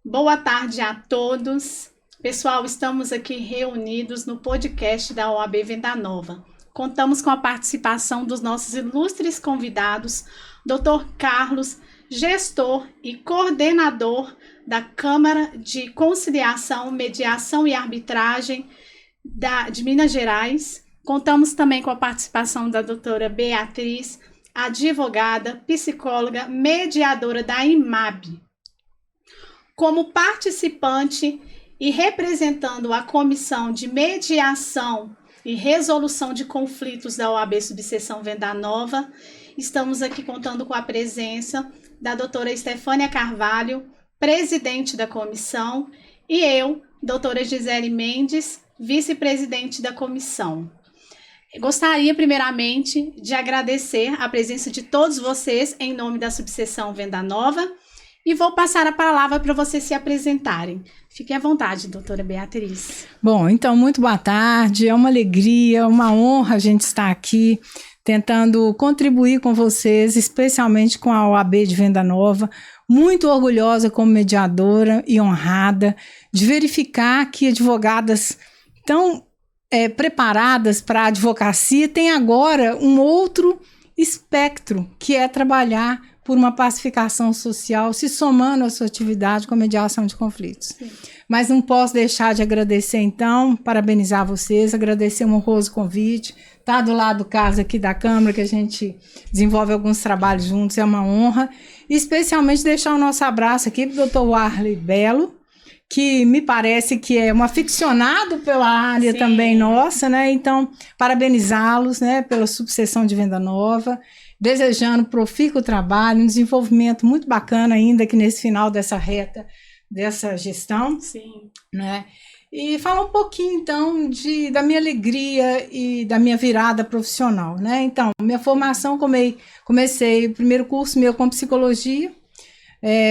Boa tarde a todos. Pessoal, estamos aqui reunidos no podcast da OAB Venda Nova. Contamos com a participação dos nossos ilustres convidados, Dr. Carlos, gestor e coordenador da Câmara de Conciliação, Mediação e Arbitragem de Minas Gerais. Contamos também com a participação da doutora Beatriz, advogada, psicóloga, mediadora da IMAB. Como participante e representando a Comissão de Mediação e Resolução de Conflitos da OAB Subseção Venda Nova, estamos aqui contando com a presença da doutora Estefânia Carvalho, presidente da comissão, e eu, doutora Gisele Mendes, vice-presidente da comissão. Gostaria, primeiramente, de agradecer a presença de todos vocês em nome da Subseção Venda Nova e vou passar a palavra para vocês se apresentarem. Fique à vontade, doutora Beatriz. Bom, então, muito boa tarde, é uma alegria, uma honra a gente estar aqui tentando contribuir com vocês, especialmente com a OAB de Venda Nova, muito orgulhosa como mediadora e honrada de verificar que advogadas tão preparadas para a advocacia têm agora um outro espectro, que é trabalhar por uma pacificação social, se somando à sua atividade com a mediação de conflitos. Sim. Mas não posso deixar de agradecer, então, parabenizar vocês, agradecer um honroso convite, estar do lado do Carlos aqui da Câmara, que a gente desenvolve alguns trabalhos juntos, é uma honra, e especialmente deixar o nosso abraço aqui para o Dr. Warley Belo, que me parece que é um aficionado pela área Sim. também nossa, né? Então, parabenizá-los, né, pela subseção de Venda Nova, desejando profícuo trabalho, um desenvolvimento muito bacana ainda aqui nesse final dessa reta, dessa gestão. Sim. Né? E falar um pouquinho, então, da minha alegria e da minha virada profissional, né? Então, minha formação, comecei o primeiro curso meu com psicologia,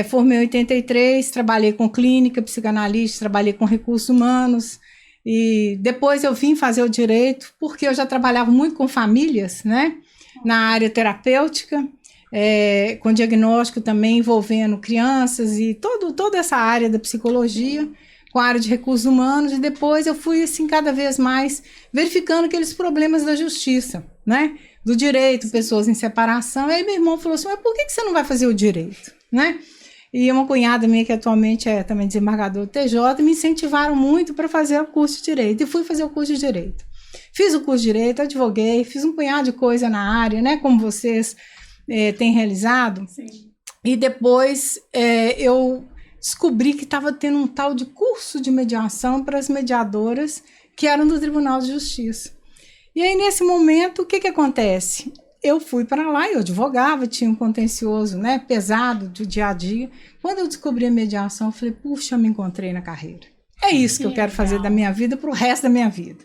formei em 83, trabalhei com clínica, psicanalista, trabalhei com recursos humanos, e depois eu vim fazer o direito, porque eu já trabalhava muito com famílias, né? Na área terapêutica, com diagnóstico também envolvendo crianças e toda essa área da psicologia, com a área de recursos humanos, e depois eu fui assim cada vez mais verificando aqueles problemas da justiça, né? Do direito, pessoas em separação. Aí meu irmão falou assim, mas por que você não vai fazer o direito, né? E uma cunhada minha que atualmente é também desembargadora do TJ, me incentivaram muito para fazer o curso de direito, e fui fazer o curso de direito. Fiz o curso de direito, advoguei, fiz um punhado de coisa na área, né, como vocês têm realizado. Sim. E depois eu descobri que estava tendo um tal de curso de mediação para as mediadoras que eram do Tribunal de Justiça. E aí, nesse momento, o que acontece? Eu fui para lá, eu advogava, tinha um contencioso, né, pesado do dia a dia. Quando eu descobri a mediação, eu falei, puxa, eu me encontrei na carreira. É isso que eu quero fazer da minha vida para o resto da minha vida.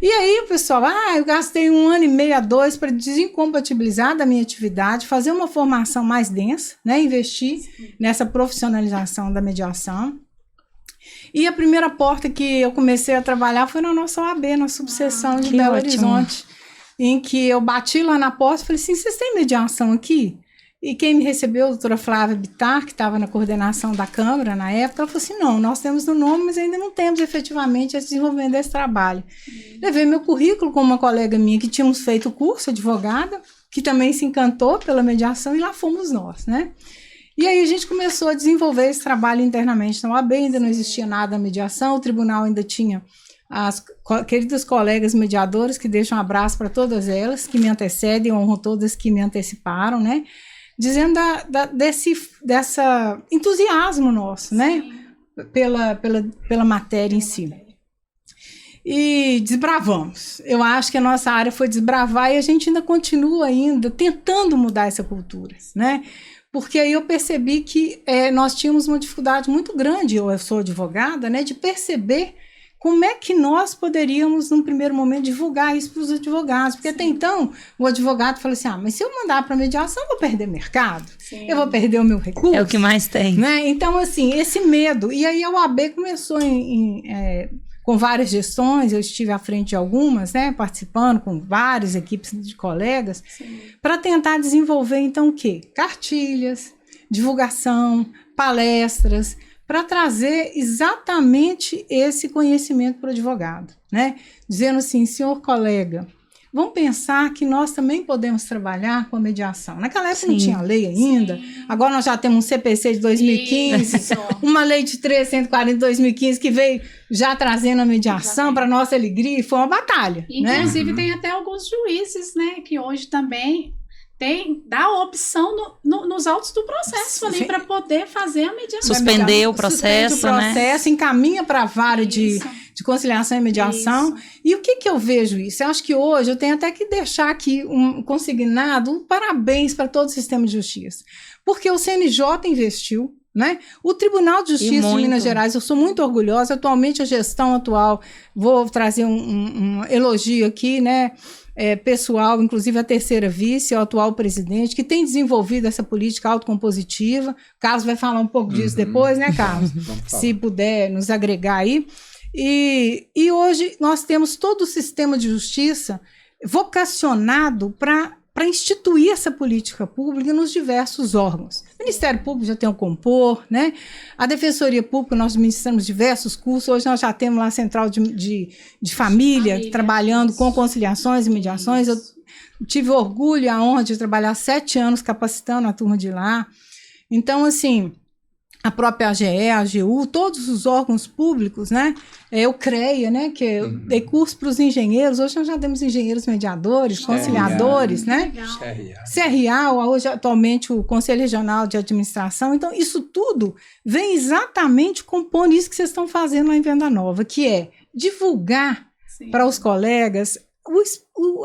E aí o pessoal, eu gastei 1 ano e meio a 2 para desincompatibilizar da minha atividade, fazer uma formação mais densa, né, investir nessa profissionalização da mediação. E a primeira porta que eu comecei a trabalhar foi na nossa OAB, na subseção de Belo Horizonte, em que eu bati lá na porta e falei assim, vocês têm mediação aqui? E quem me recebeu, a doutora Flávia Bittar, que estava na coordenação da Câmara na época, ela falou assim, não, nós temos no nome, mas ainda não temos efetivamente esse desenvolvimento desse trabalho. Levei meu currículo com uma colega minha que tínhamos feito o curso, advogada, que também se encantou pela mediação, e lá fomos nós, né? E aí a gente começou a desenvolver esse trabalho internamente na OAB, ainda não existia nada da mediação, o tribunal ainda tinha as queridas colegas mediadoras, que deixam um abraço para todas elas, que me antecedem, honro todas que me anteciparam, né? Dizendo desse entusiasmo nosso, né? Pela matéria em si. E desbravamos. Eu acho que a nossa área foi desbravar e a gente ainda continua tentando mudar essa cultura, né? Porque aí eu percebi que nós tínhamos uma dificuldade muito grande, eu sou advogada, né? De perceber como é que nós poderíamos, num primeiro momento, divulgar isso para os advogados? Porque até então, o advogado fala assim, mas se eu mandar para mediação, eu vou perder mercado, Sim. eu vou perder o meu recurso. É o que mais tem. Né? Então, assim, esse medo. E aí a OAB começou com várias gestões, eu estive à frente de algumas, né, participando com várias equipes de colegas, para tentar desenvolver, então, o quê? Cartilhas, divulgação, palestras, para trazer exatamente esse conhecimento para o advogado, né? Dizendo assim, senhor colega, vamos pensar que nós também podemos trabalhar com a mediação. Naquela época não tinha lei ainda, agora nós já temos um CPC de 2015, uma lei de 1.340 de 2015 que veio já trazendo a mediação para nossa alegria, e foi uma batalha. Inclusive, tem até alguns juízes, né, que hoje também dá a opção nos autos do processo ali para poder fazer a mediação. Suspender o processo, suspende o processo, né? Encaminha para a vara de conciliação e mediação. Isso. E o que eu vejo isso? Eu acho que hoje eu tenho até que deixar aqui consignado parabéns para todo o sistema de justiça. Porque o CNJ investiu, né? O Tribunal de Justiça de Minas Gerais, eu sou muito orgulhosa, atualmente a gestão atual, vou trazer um elogio aqui, né? Pessoal, inclusive a terceira vice, o atual presidente, que tem desenvolvido essa política autocompositiva. Carlos vai falar um pouco disso depois, né, Carlos? Se puder nos agregar aí. E hoje nós temos todo o sistema de justiça vocacionado para instituir essa política pública nos diversos órgãos. O Ministério Público já tem o Compor, né? A Defensoria Pública, nós administramos diversos cursos, hoje nós já temos lá a Central de Família, trabalhando com conciliações e mediações. Eu tive orgulho e a honra de trabalhar 7 anos capacitando a turma de lá. Então, assim, a própria AGE, a AGU, todos os órgãos públicos, né? O CREA, né? Que é dei curso para os engenheiros. Hoje nós já temos engenheiros mediadores, conciliadores, né? CRA, hoje atualmente o Conselho Regional de Administração. Então, isso tudo vem exatamente compondo isso que vocês estão fazendo lá em Venda Nova, que é divulgar para os colegas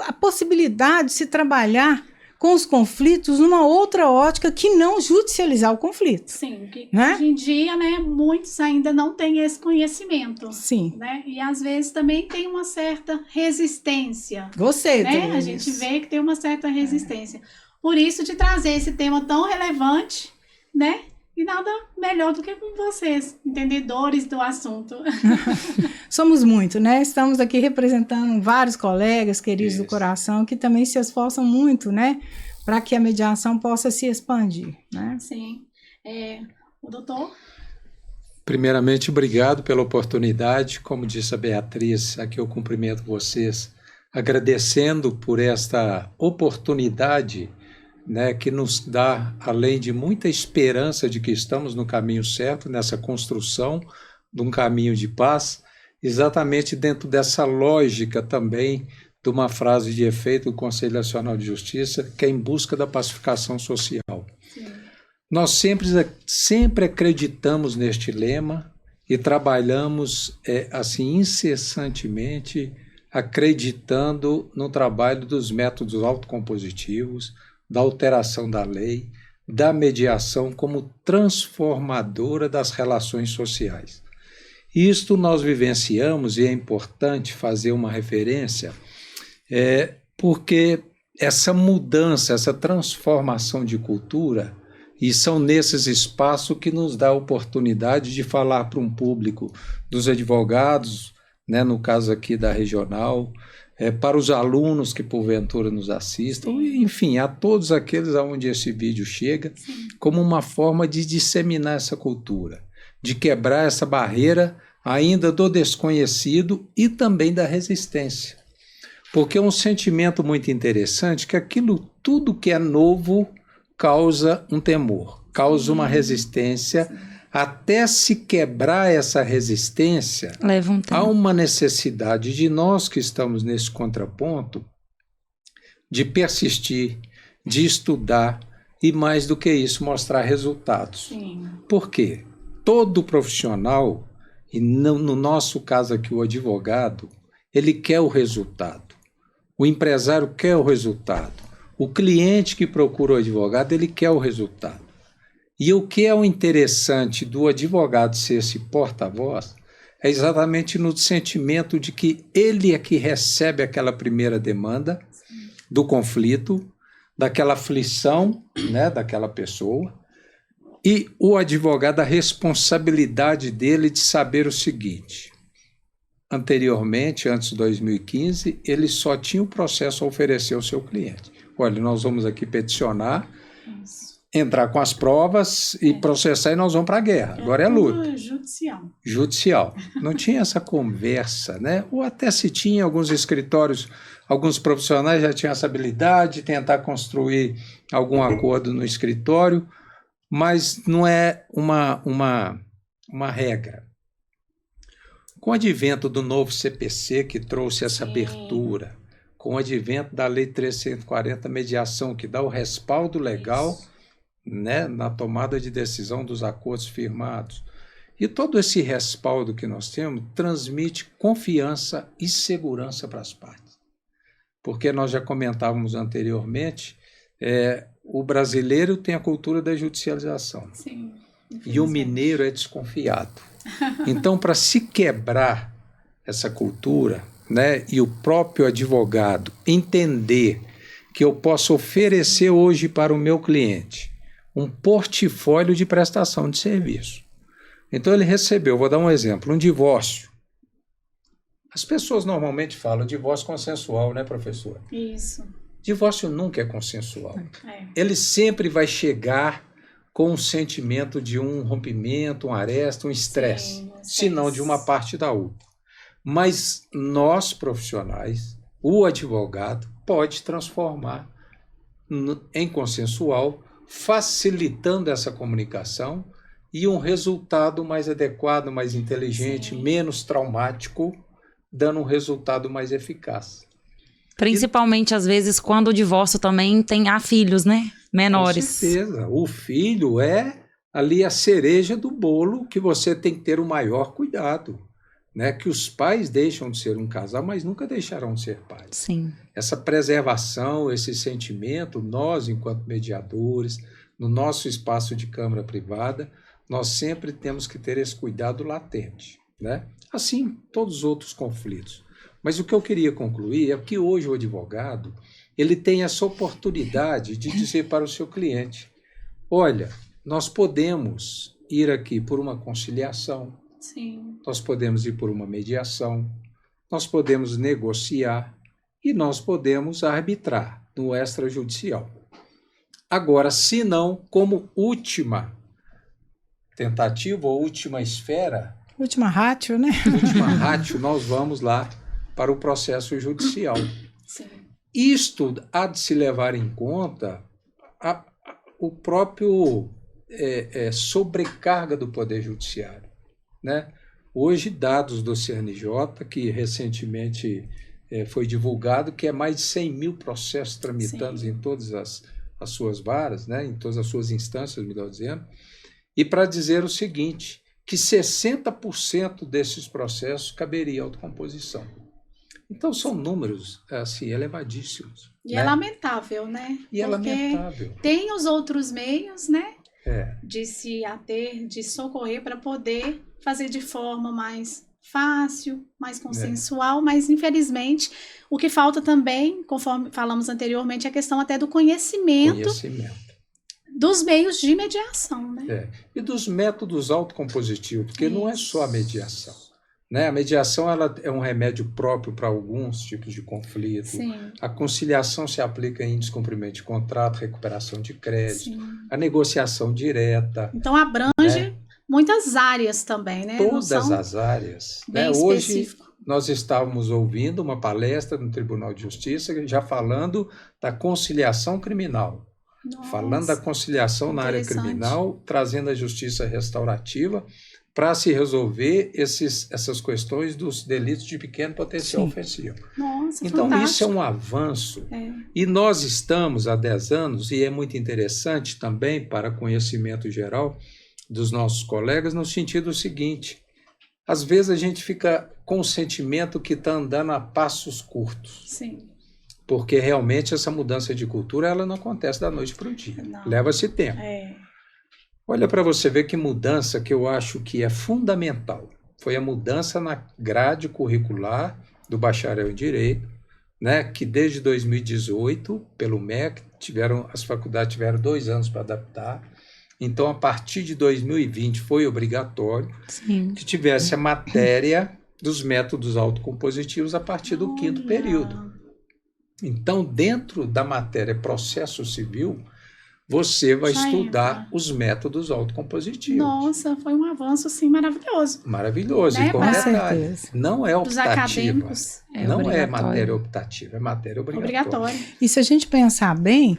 a possibilidade de se trabalhar com os conflitos numa outra ótica que não judicializar o conflito. Sim, que hoje em dia, né, muitos ainda não têm esse conhecimento. Sim. Né? E às vezes também tem uma certa resistência. Gostei, né? A gente vê que tem uma certa resistência. Por isso, de trazer esse tema tão relevante, né? E nada melhor do que com vocês, entendedores do assunto. Somos muito, né? Estamos aqui representando vários colegas queridos do coração que também se esforçam muito, né? Para que a mediação possa se expandir, né? Sim. O doutor? Primeiramente, obrigado pela oportunidade. Como disse a Beatriz, aqui eu cumprimento vocês, agradecendo por esta oportunidade, né, que nos dá, além de muita esperança de que estamos no caminho certo, nessa construção de um caminho de paz, exatamente dentro dessa lógica também de uma frase de efeito do Conselho Nacional de Justiça, que é em busca da pacificação social. Sim. Nós sempre acreditamos neste lema e trabalhamos assim incessantemente acreditando no trabalho dos métodos autocompositivos, da alteração da lei, da mediação como transformadora das relações sociais. Isto nós vivenciamos, e é importante fazer uma referência, porque essa mudança, essa transformação de cultura, e são nesses espaços que nos dá a oportunidade de falar para um público dos advogados, né, no caso aqui da regional, para os alunos que porventura nos assistam, enfim, a todos aqueles aonde esse vídeo chega, como uma forma de disseminar essa cultura, de quebrar essa barreira ainda do desconhecido e também da resistência. Porque é um sentimento muito interessante que aquilo tudo que é novo causa um temor, causa uma resistência. Até se quebrar essa resistência, há uma necessidade de nós que estamos nesse contraponto de persistir, de estudar e, mais do que isso, mostrar resultados. Sim. Por quê? Todo profissional, e no nosso caso aqui o advogado, ele quer o resultado. O empresário quer o resultado. O cliente que procura o advogado, ele quer o resultado. E o que é o interessante do advogado ser esse porta-voz é exatamente no sentimento de que ele é que recebe aquela primeira demanda do conflito, daquela aflição, né, daquela pessoa, e o advogado, a responsabilidade dele de saber o seguinte: anteriormente, antes de 2015, ele só tinha o processo a oferecer ao seu cliente. Olha, nós vamos aqui peticionar entrar com as provas e processar e nós vamos para a guerra. Agora é luta. Judicial. Não tinha essa conversa, né? Ou até se tinha alguns escritórios, alguns profissionais já tinham essa habilidade de tentar construir algum acordo no escritório, mas não é uma regra. Com o advento do novo CPC, que trouxe essa abertura, com o advento da Lei 340, mediação, que dá o respaldo legal, né, na tomada de decisão dos acordos firmados. E todo esse respaldo que nós temos transmite confiança e segurança para as partes. Porque nós já comentávamos anteriormente, o brasileiro tem a cultura da judicialização. Sim, e o mineiro é desconfiado. Então, para se quebrar essa cultura, né, e o próprio advogado entender que eu posso oferecer hoje para o meu cliente um portfólio de prestação de serviço. Então ele recebeu, vou dar um exemplo, um divórcio. As pessoas normalmente falam divórcio consensual, né, professora? Isso. Divórcio nunca é consensual. Ele sempre vai chegar com um sentimento de um rompimento, um aresta, um estresse, se não de uma parte da outra. Mas nós, profissionais, o advogado pode transformar em consensual, facilitando essa comunicação e um resultado mais adequado, mais inteligente, menos traumático, dando um resultado mais eficaz. Principalmente, às vezes, quando o divórcio também há filhos, né? Menores. Com certeza. O filho é ali a cereja do bolo que você tem que ter o maior cuidado. Né? Que os pais deixam de ser um casal, mas nunca deixarão de ser pais. Sim. Essa preservação, esse sentimento, nós, enquanto mediadores, no nosso espaço de câmara privada, nós sempre temos que ter esse cuidado latente. Né? Assim, todos os outros conflitos. Mas o que eu queria concluir é que hoje o advogado ele tem essa oportunidade de dizer para o seu cliente, olha, nós podemos ir aqui por uma conciliação, Sim. nós podemos ir por uma mediação, nós podemos negociar e nós podemos arbitrar no extrajudicial. Agora, se não, como última tentativa ou última esfera, última ratio, né? Última ratio, nós vamos lá para o processo judicial. Sim. Isto há de se levar em conta o próprio sobrecarga do Poder Judiciário. Né? Hoje, dados do CNJ, que recentemente foi divulgado, que é mais de 100 mil processos tramitados em todas as suas varas, né? Em todas as suas instâncias, melhor dizendo, e para dizer o seguinte, que 60% desses processos caberia autocomposição. Então, são números assim, elevadíssimos. E é lamentável, né? E é lamentável. Tem os outros meios, né? É. De se ater, de socorrer para poder fazer de forma mais fácil, mais consensual, mas infelizmente o que falta também, conforme falamos anteriormente, é a questão até do conhecimento. Dos meios de mediação, né? E dos métodos autocompositivos, porque não é só a mediação. Né? A mediação ela é um remédio próprio para alguns tipos de conflito. Sim. A conciliação se aplica em descumprimento de contrato, recuperação de crédito, Sim. a negociação direta. Então abrange muitas áreas também, né? Todas as áreas. Bem Hoje nós estávamos ouvindo uma palestra no Tribunal de Justiça já falando da conciliação criminal. Nossa, falando da conciliação na área criminal, trazendo a justiça restaurativa para se resolver essas questões dos delitos de pequeno potencial ofensivo. Nossa, então, fantástico. Isso é um avanço. E nós estamos há 10 anos, e é muito interessante também para conhecimento geral dos nossos colegas, no sentido seguinte, às vezes a gente fica com o sentimento que está andando a passos curtos. Sim. Porque realmente essa mudança de cultura ela não acontece da noite para o dia. Leva-se tempo. Olha para você ver que mudança que eu acho que é fundamental. Foi a mudança na grade curricular do bacharel em Direito, né, que desde 2018, pelo MEC, as faculdades tiveram 2 anos para adaptar. Então, a partir de 2020, foi obrigatório que tivesse a matéria dos métodos autocompositivos a partir do 5º período. Então, dentro da matéria processo civil, você vai Já estudar entra. os métodos autocompositivos. Nossa, foi um avanço assim maravilhoso. Maravilhoso. Né, E com pra- detalhe, certeza. não é Dos optativa. acadêmicos. Não é obrigatório. matéria optativa, é matéria obrigatória. Obrigatório. E se a gente pensar bem,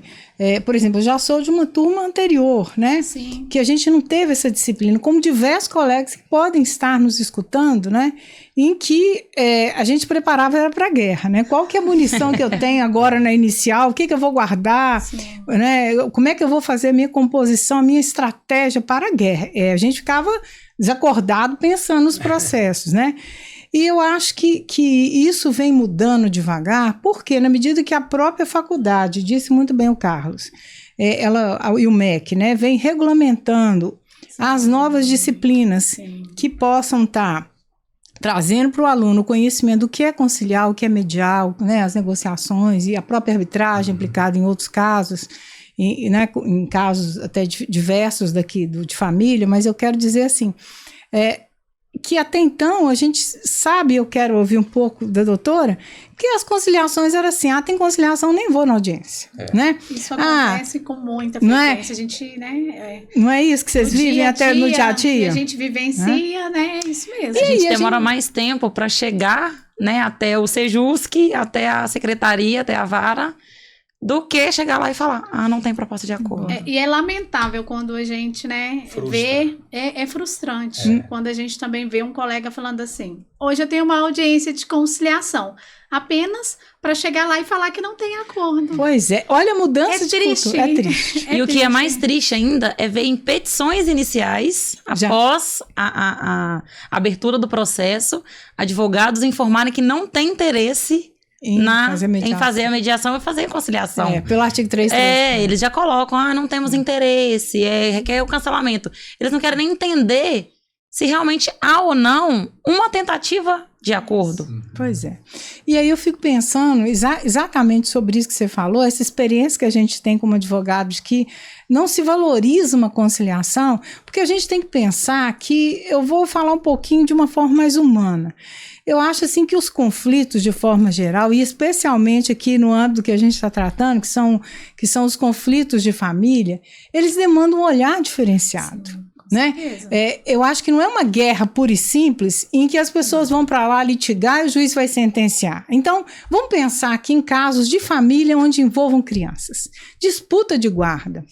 por exemplo, eu já sou de uma turma anterior, né? Sim. Que a gente não teve essa disciplina, como diversos colegas que podem estar nos escutando, né? Em que a gente preparava para a guerra, né? Qual que é a munição que eu tenho agora na inicial? O que eu vou guardar? Sim. Né? Como é que eu vou fazer a minha composição, a minha estratégia para a guerra? A gente ficava desacordado pensando nos processos, né? E eu acho que isso vem mudando devagar, porque na medida que a própria faculdade, disse muito bem o Carlos, e o MEC, né, vem regulamentando as novas disciplinas Sim. que possam estar trazendo para o aluno o conhecimento do que é conciliar, o que é mediar, né, as negociações e a própria arbitragem implicada em outros casos, né, em casos até diversos daqui de família, mas eu quero dizer assim, que até então a gente sabe, eu quero ouvir um pouco da doutora, que as conciliações eram assim, tem conciliação, nem vou na audiência, né? Isso acontece com muita não é? frequência. A gente, né? Não é isso que vocês vivem até no dia a E dia? a gente vivencia, né? Isso mesmo. A gente a demora gente- mais tempo para chegar, né, até o Sejusc, até a secretaria, até a vara, do que chegar lá e falar, não tem proposta de acordo. E é lamentável quando a gente, né, Frustra. vê, é frustrante quando a gente também vê um colega falando assim, hoje eu tenho uma audiência de conciliação, apenas para chegar lá e falar que não tem acordo. Pois é, olha a mudança É de triste. cultura, é triste. E o que é mais triste ainda é ver em petições iniciais, Já. após a abertura do processo, advogados informarem que não tem interesse Em em fazer a mediação e fazer a conciliação. pelo artigo 333. Eles já colocam, não temos interesse, requer o cancelamento. Eles não querem nem entender se realmente há ou não uma tentativa de acordo. Pois é. E aí eu fico pensando exatamente sobre isso que você falou, essa experiência que a gente tem como advogado de que não se valoriza uma conciliação, porque a gente tem que pensar que, eu vou falar um pouquinho de uma forma mais humana. Eu acho assim que os conflitos de forma geral, e especialmente aqui no âmbito que a gente está tratando, que são os conflitos de família, eles demandam um olhar diferenciado. Né? Eu acho que não é uma guerra pura e simples em que as pessoas vão para lá litigar e o juiz vai sentenciar. Então, vamos pensar aqui em casos de família onde envolvam crianças. Disputa de guarda,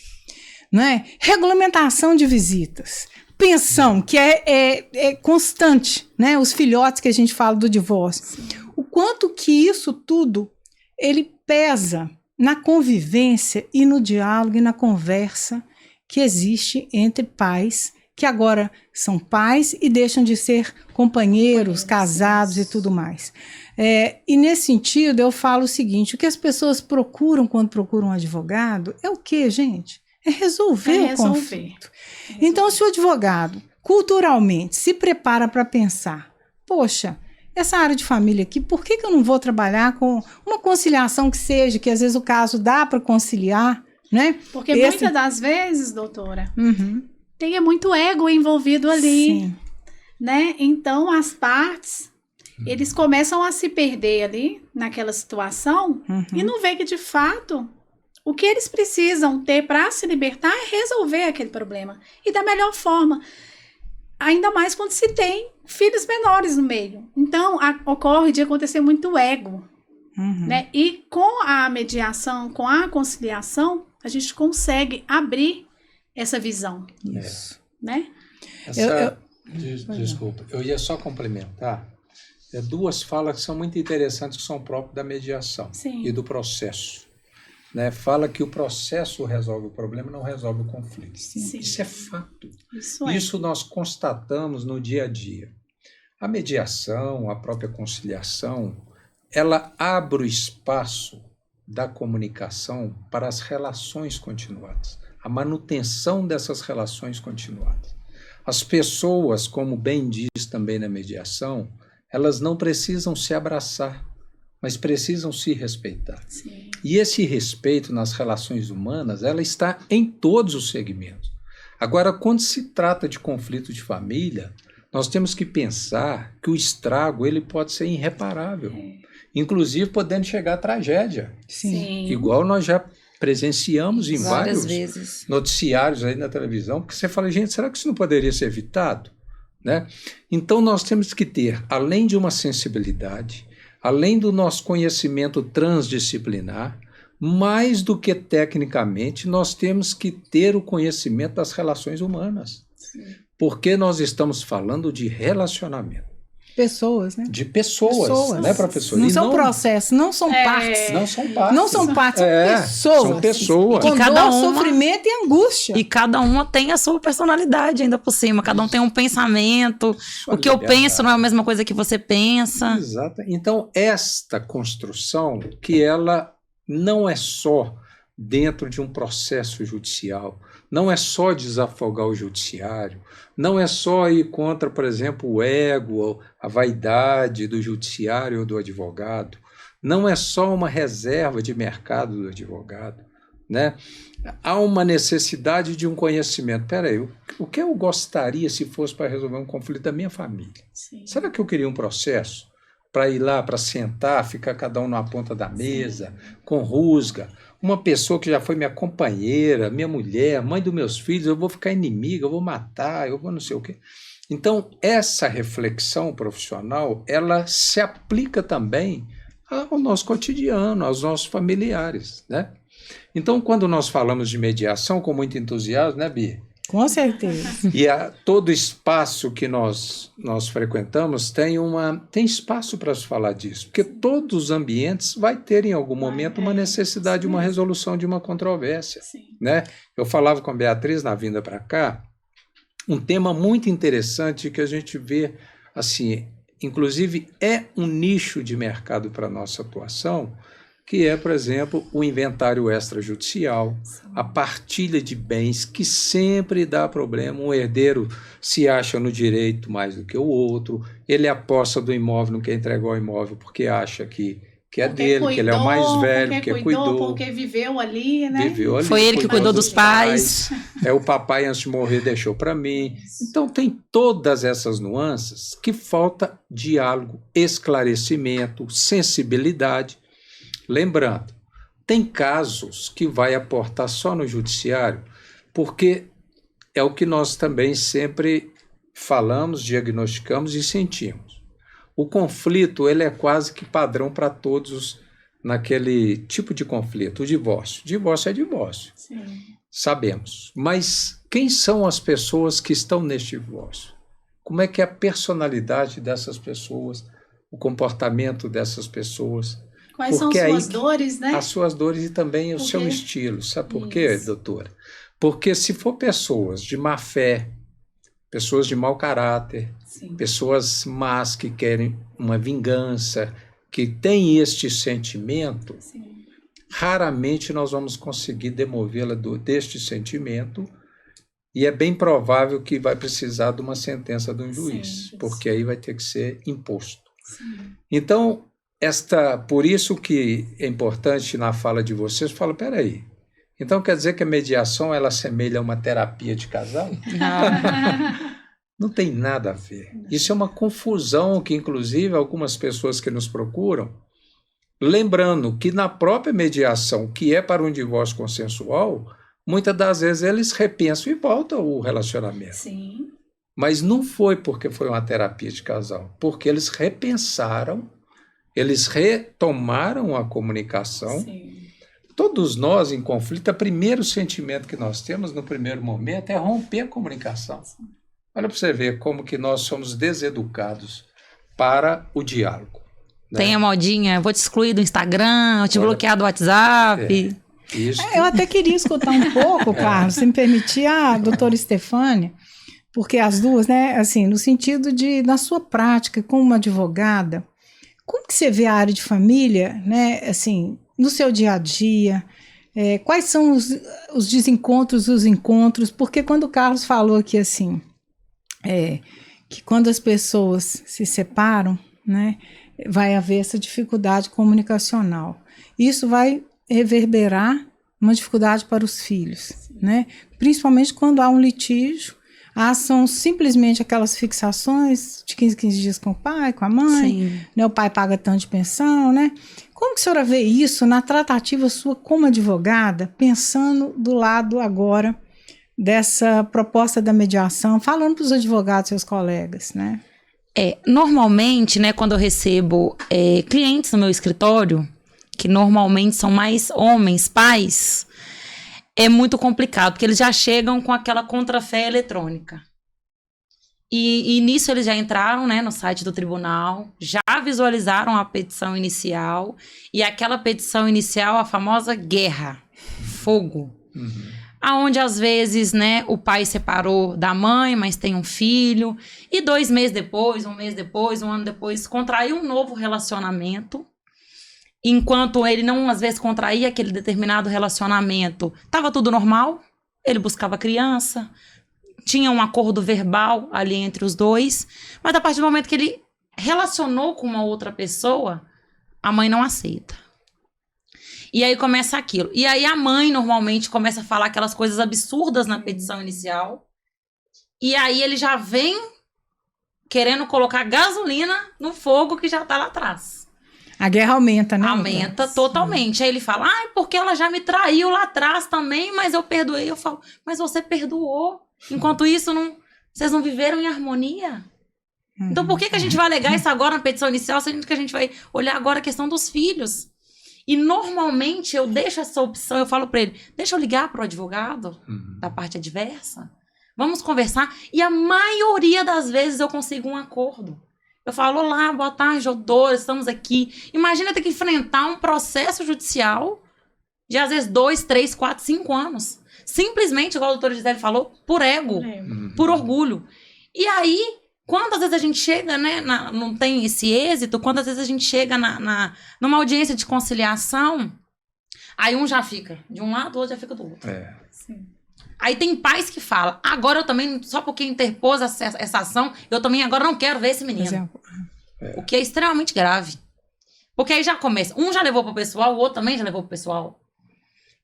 né? Regulamentação de visitas, pensão, que é constante, né? Os filhotes que a gente fala do divórcio. Sim. O quanto que isso tudo, ele pesa na convivência e no diálogo e na conversa que existe entre pais, que agora são pais e deixam de ser companheiros, casados e tudo mais. E nesse sentido, eu falo o seguinte, o que as pessoas procuram quando procuram um advogado é o quê, gente? É resolver o conflito. Então, se o advogado, culturalmente, se prepara para pensar, poxa, essa área de família aqui, por que eu não vou trabalhar com uma conciliação que seja, que às vezes o caso dá para conciliar, né? Porque muitas das vezes, doutora, tem muito ego envolvido ali, sim, né? Então, as partes, eles começam a se perder ali, naquela situação, e não vê que, de fato, o que eles precisam ter para se libertar é resolver aquele problema. E da melhor forma. Ainda mais quando se tem filhos menores no meio. Então, ocorre de acontecer muito ego. Né? E com a mediação, com a conciliação, a gente consegue abrir essa visão. Isso. Né? Desculpa, eu ia só complementar duas falas que são muito interessantes, que são próprias da mediação. Sim. E do processo. Né? Fala que o processo resolve o problema, não resolve o conflito. Sim. Isso é fato. Isso nós constatamos no dia a dia. A mediação, a própria conciliação, ela abre o espaço da comunicação para as relações continuadas, a manutenção dessas relações continuadas. As pessoas, como bem diz também na mediação, elas não precisam se abraçar, mas precisam se respeitar. Sim. E esse respeito nas relações humanas, ela está em todos os segmentos. Agora, quando se trata de conflito de família, nós temos que pensar que o estrago ele pode ser irreparável, inclusive podendo chegar à tragédia. Sim. Igual nós já presenciamos em Várias vários vezes. noticiários aí na televisão, porque você fala, gente, será que isso não poderia ser evitado? Né? Então nós temos que ter, além de uma sensibilidade, além do nosso conhecimento transdisciplinar, mais do que tecnicamente, nós temos que ter o conhecimento das relações humanas. Sim. Porque nós estamos falando de relacionamento. Pessoas, né? De pessoas, né, professor? Não são processos, não são partes. Não são partes. Não são partes, são pessoas. São pessoas. Com dor, sofrimento e angústia. E cada uma tem a sua personalidade ainda por cima. Cada um tem um pensamento. O que eu penso não é a mesma coisa que você pensa. Exato. Então, esta construção, que ela não é só dentro de um processo judicial, não é só desafogar o judiciário, não é só ir contra, por exemplo, o ego, a vaidade do judiciário ou do advogado, não é só uma reserva de mercado do advogado, né? Há uma necessidade de um conhecimento. Peraí, o que eu gostaria se fosse para resolver um conflito da minha família? Sim. Será que eu queria um processo para ir lá, para sentar, ficar cada um na ponta da mesa, com rusga? Uma pessoa que já foi minha companheira, minha mulher, mãe dos meus filhos, eu vou ficar inimiga, eu vou matar, eu vou não sei o quê. Então, essa reflexão profissional, ela se aplica também ao nosso cotidiano, aos nossos familiares, né? Então, quando nós falamos de mediação, com muito entusiasmo, né, Bia? Com certeza. E todo espaço que nós frequentamos tem espaço para se falar disso, porque todos os ambientes vai ter em algum momento uma necessidade de uma resolução de uma controvérsia. Né? Eu falava com a Beatriz na vinda para cá, um tema muito interessante que a gente vê, assim, inclusive é um nicho de mercado para a nossa atuação, que é, por exemplo, o inventário extrajudicial, a partilha de bens, que sempre dá problema. Um herdeiro se acha no direito mais do que o outro, ele aposta do imóvel, não quer entregar o imóvel porque acha que é dele, que ele é o mais velho, porque cuidou. Porque viveu ali, né? Viveu ali, foi ele que cuidou dos pais. O papai, antes de morrer, deixou para mim. Então, tem todas essas nuances que falta diálogo, esclarecimento, sensibilidade. Lembrando, tem casos que vai aportar só no judiciário, porque é o que nós também sempre falamos, diagnosticamos e sentimos. O conflito, ele é quase que padrão para todos naquele tipo de conflito. O divórcio. Divórcio é divórcio. Sim. Sabemos. Mas quem são as pessoas que estão neste divórcio? Como é que é a personalidade dessas pessoas, o comportamento dessas pessoas? Quais são as suas dores, né? As suas dores e também o seu estilo. Sabe por quê, doutora? Porque se for pessoas de má fé, pessoas de mau caráter, pessoas más que querem uma vingança, que têm este sentimento, raramente nós vamos conseguir demovê-la deste sentimento, e é bem provável que vai precisar de uma sentença de um juiz, porque aí vai ter que ser imposto. Então, por isso que é importante na fala de vocês, fala, peraí, então quer dizer que a mediação ela assemelha a uma terapia de casal? Não tem nada a ver. Isso é uma confusão que, inclusive, algumas pessoas que nos procuram, lembrando que na própria mediação, que é para um divórcio consensual, muitas das vezes eles repensam e voltam o relacionamento. Sim. Mas não foi porque foi uma terapia de casal, porque eles repensaram, eles retomaram a comunicação. Sim. Todos nós, em conflito, o primeiro sentimento que nós temos no primeiro momento é romper a comunicação. Sim. Olha para você ver como que nós somos deseducados para o diálogo. Né? Tem a modinha, vou te excluir do Instagram, vou te bloquear do WhatsApp. Isso. Eu até queria escutar um pouco, Carlos, se me permitir, a doutora Estefânia, porque as duas, né, assim, no sentido de, na sua prática como advogada, como que você vê a área de família, né, assim, no seu dia a dia, quais são os desencontros, os encontros, porque quando o Carlos falou aqui, assim, que quando as pessoas se separam, né, vai haver essa dificuldade comunicacional. Isso vai reverberar uma dificuldade para os filhos, né, principalmente quando há um litígio. São simplesmente aquelas fixações de 15 dias com o pai, com a mãe, né? O pai paga tanto de pensão, né? Como que a senhora vê isso na tratativa sua como advogada, pensando do lado agora dessa proposta da mediação, falando para os advogados, seus colegas, né? Normalmente, né, quando eu recebo clientes no meu escritório, que normalmente são mais homens, pais, é muito complicado, porque eles já chegam com aquela contrafé eletrônica. E nisso eles já entraram, né, no site do tribunal, já visualizaram a petição inicial, e aquela petição inicial, a famosa guerra, fogo. Aonde às vezes, né, o pai separou da mãe, mas tem um filho, e 2 meses depois, 1 mês depois, 1 ano depois, contraiu um novo relacionamento. Enquanto ele não, às vezes, contraía aquele determinado relacionamento, estava tudo normal, ele buscava criança, tinha um acordo verbal ali entre os dois, mas a partir do momento que ele relacionou com uma outra pessoa, a mãe não aceita. E aí começa aquilo. E aí a mãe normalmente começa a falar aquelas coisas absurdas na petição inicial. E aí ele já vem querendo colocar gasolina no fogo que já tá lá atrás. A guerra aumenta, né? Aumenta totalmente. Aí ele fala, porque ela já me traiu lá atrás também, mas eu perdoei. Eu falo, mas você perdoou. Enquanto isso, vocês não viveram em harmonia? Então por que a gente vai alegar isso agora na petição inicial, sendo que a gente vai olhar agora a questão dos filhos? E normalmente eu deixo essa opção, eu falo para ele, deixa eu ligar para o advogado da parte adversa, vamos conversar. E a maioria das vezes eu consigo um acordo. Eu falo, olá, boa tarde, doutor, estamos aqui. Imagina ter que enfrentar um processo judicial de às vezes 2, 3, 4, 5 anos. Simplesmente, igual a doutora Gisele falou, por ego, por orgulho. E aí, quando às vezes a gente chega, né, não tem esse êxito, quando às vezes a gente chega numa audiência de conciliação, aí um já fica de um lado, o outro já fica do outro. Sim. Aí tem pais que falam, agora eu também, só porque interpôs essa ação, eu também agora não quero ver esse menino. O que é extremamente grave. Porque aí já começa, um já levou pro pessoal, o outro também já levou pro pessoal.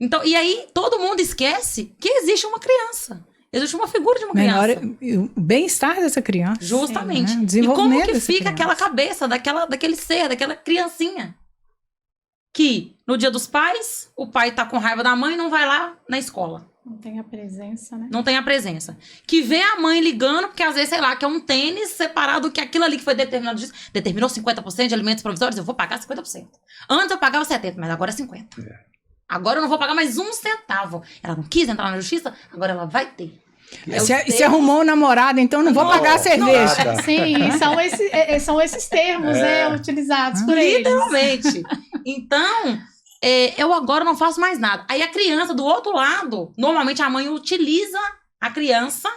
Então, e aí todo mundo esquece que existe uma criança. Existe uma figura de uma criança. O bem-estar dessa criança. Justamente. Sim, né? Desenvolvimento e como que fica criança. aquela cabeça daquele ser, daquela criancinha? Que no dia dos pais, o pai tá com raiva da mãe e não vai lá na escola. Não tem a presença, né? Não tem a presença. Que vê a mãe ligando, porque às vezes, sei lá, que é um tênis separado, que aquilo ali que foi determinado, determinou 50% de alimentos provisórios, eu vou pagar 50%. Antes eu pagava 70%, mas agora é 50%. Agora eu não vou pagar mais 1 centavo. Ela não quis entrar na justiça, agora ela vai ter. Se arrumou um namorado, então não vou pagar a cerveja. Sim, são esses termos, né, utilizados por eles. Literalmente. Então, eu agora não faço mais nada. Aí a criança do outro lado, normalmente a mãe utiliza a criança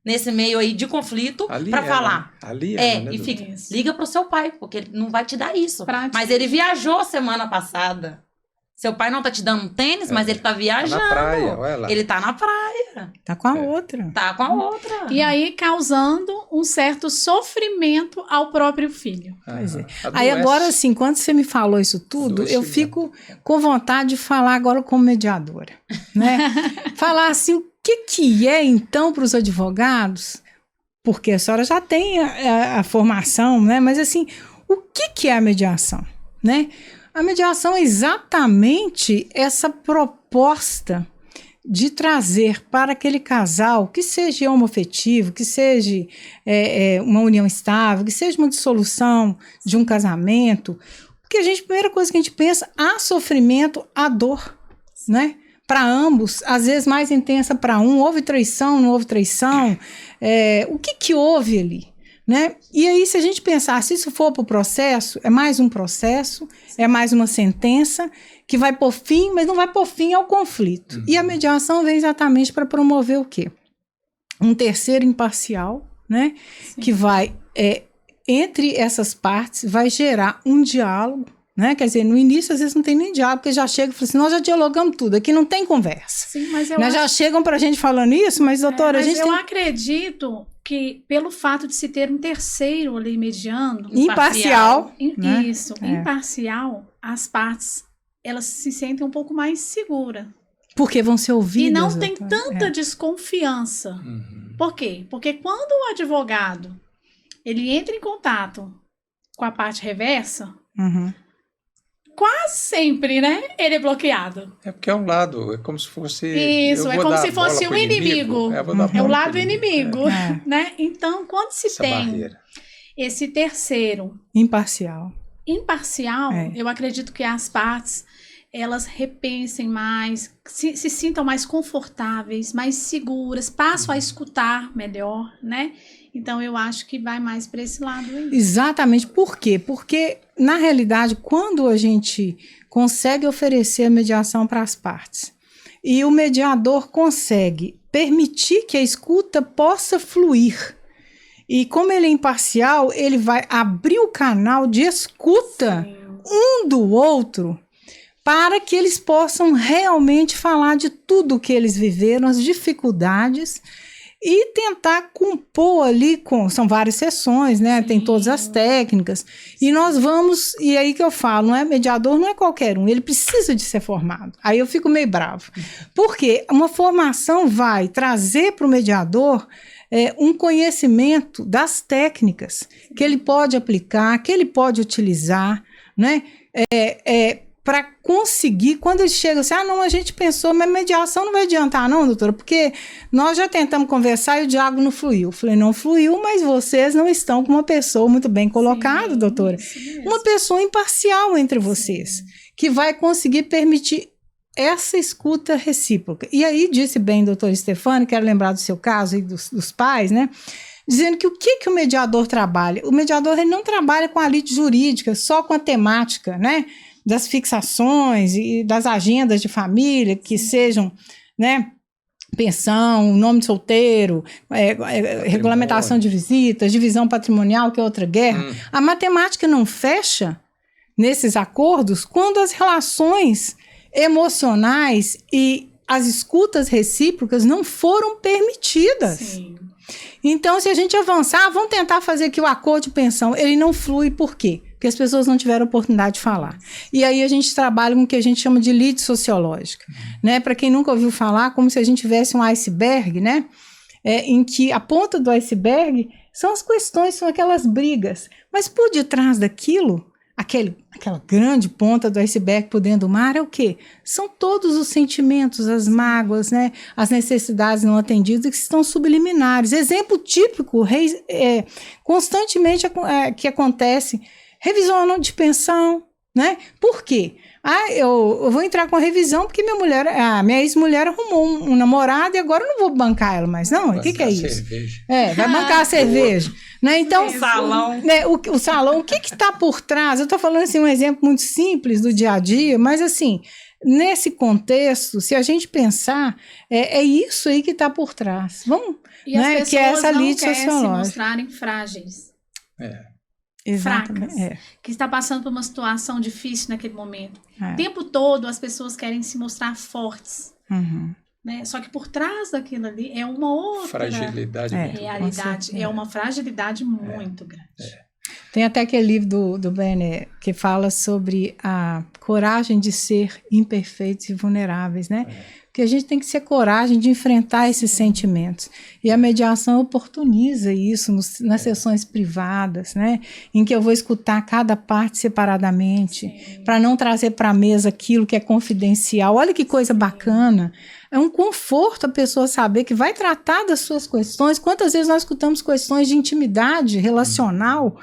nesse meio aí de conflito pra falar. Né, e fica, liga pro seu pai, porque ele não vai te dar isso. Prático. Mas ele viajou semana passada. Seu pai não tá te dando um tênis, mas ele tá viajando. Tá na praia, olha lá. Ele tá na praia. Tá com a outra. Tá com a outra. E aí causando um certo sofrimento ao próprio filho. Pois é. Aí agora, assim, quando você me falou isso tudo, eu fico com vontade de falar agora como mediadora, né? Falar assim, o que é, então, para os advogados, porque a senhora já tem a formação, né? Mas, assim, o que é a mediação, né? A mediação é exatamente essa proposta de trazer para aquele casal, que seja homoafetivo, que seja uma união estável, que seja uma dissolução de um casamento, porque a primeira coisa que a gente pensa, há sofrimento, há dor, né? Para ambos, às vezes mais intensa para um, houve traição, não houve traição, o que houve ali? Né? E aí, se a gente pensar, se isso for para o processo, é mais um processo, é mais uma sentença que vai por fim, mas não vai por fim ao conflito. E a mediação vem exatamente para promover o quê? Um terceiro imparcial, né? Que vai, entre essas partes, vai gerar um diálogo, né? Quer dizer, no início, às vezes, não tem nem diálogo, porque já chega e fala assim, nós já dialogamos tudo, aqui não tem conversa. Sim, mas já chegam para a gente falando isso, mas, doutora, a gente eu acredito que pelo fato de se ter um terceiro ali mediando... Imparcial. Né? Isso, imparcial, as partes, elas se sentem um pouco mais seguras. Porque vão ser ouvidas. E não tem tanta desconfiança. Por quê? Porque quando o advogado, ele entra em contato com a parte reversa, quase sempre, né? Ele é bloqueado. É porque é um lado, é como se fosse... Isso, é como se fosse o inimigo. É o lado do inimigo, né? Então, quando se essa tem barreira. esse terceiro Imparcial, eu acredito que as partes, elas repensem mais, se sintam mais confortáveis, mais seguras, passam a escutar melhor, né? Então, eu acho que vai mais para esse lado aí. Exatamente. Por quê? Porque, na realidade, quando a gente consegue oferecer a mediação para as partes e o mediador consegue permitir que a escuta possa fluir, e como ele é imparcial, ele vai abrir o canal de escuta um do outro para que eles possam realmente falar de tudo que eles viveram, as dificuldades, e tentar compor ali, são várias sessões, né? Tem todas as técnicas, e nós vamos, e aí que eu falo, não é mediador, não é qualquer um, ele precisa de ser formado. Aí eu fico meio bravo, porque uma formação vai trazer para o mediador um conhecimento das técnicas que ele pode aplicar, que ele pode utilizar, né? Para conseguir, quando ele chega assim, não, a gente pensou, mas mediação não vai adiantar não, doutora, porque nós já tentamos conversar e o diálogo não fluiu. Eu falei, não fluiu, mas vocês não estão com uma pessoa muito bem colocada, doutora. Uma pessoa imparcial entre vocês, que vai conseguir permitir essa escuta recíproca. E aí disse bem, doutor Stefano, quero lembrar do seu caso e dos pais, né? Dizendo que o que o mediador trabalha? O mediador ele não trabalha com a lide jurídica, só com a temática, né? Das fixações e das agendas de família, que sejam, né, pensão, nome de solteiro, regulamentação de visitas, divisão patrimonial, que é outra guerra. A matemática não fecha nesses acordos quando as relações emocionais e as escutas recíprocas não foram permitidas. Sim. Então, se a gente avançar, vamos tentar fazer que o acordo de pensão, ele não flui, por quê? Porque as pessoas não tiveram oportunidade de falar. E aí a gente trabalha com o que a gente chama de lide sociológica, né? Para quem nunca ouviu falar, como se a gente tivesse um iceberg, né? Em que a ponta do iceberg são as questões, são aquelas brigas. Mas por detrás daquilo, aquela grande ponta do iceberg por dentro do mar é o quê? São todos os sentimentos, as mágoas, né? As necessidades não atendidas que estão subliminares. Exemplo típico, constantemente que acontece, revisão de pensão, né? Por quê? Eu vou entrar com a revisão porque minha ex-mulher arrumou um namorado e agora eu não vou bancar ela mais, não? O que é isso? Cerveja. Vai bancar a cerveja. Né? Então, o salão. Né, o salão, o que está por trás? Eu estou falando assim, um exemplo muito simples do dia a dia, mas assim, nesse contexto, se a gente pensar, é isso aí que está por trás. Vamos, e as pessoas que é essa não lide querem se sociológica. mostrarem frágeis. Exatamente. Fracas, que está passando por uma situação difícil naquele momento. É. O tempo todo as pessoas querem se mostrar fortes. Uhum. Né? Só que por trás daquilo ali é uma outra fragilidade realidade. É uma fragilidade muito grande. Tem até aquele livro do Benner que fala sobre a coragem de ser imperfeitos e vulneráveis, né? Porque a gente tem que ter coragem de enfrentar esses sentimentos. E a mediação oportuniza isso nas sessões privadas, né? Em que eu vou escutar cada parte separadamente, para não trazer para a mesa aquilo que é confidencial. Olha que coisa bacana. É um conforto a pessoa saber que vai tratar das suas questões. Quantas vezes nós escutamos questões de intimidade relacional,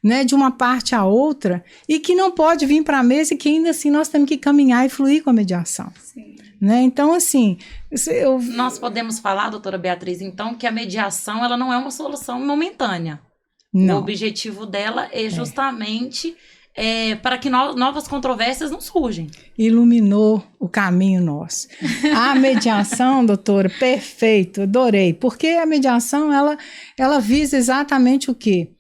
né, de uma parte a outra, e que não pode vir para a mesa e que ainda assim nós temos que caminhar e fluir com a mediação. Sim. Né? Então, assim... Nós podemos falar, doutora Beatriz, então, que a mediação ela não é uma solução momentânea. Não. O objetivo dela é justamente para que novas controvérsias não surjam. Iluminou o caminho nosso. A mediação, doutora, perfeito, adorei. Porque a mediação, ela visa exatamente o quê?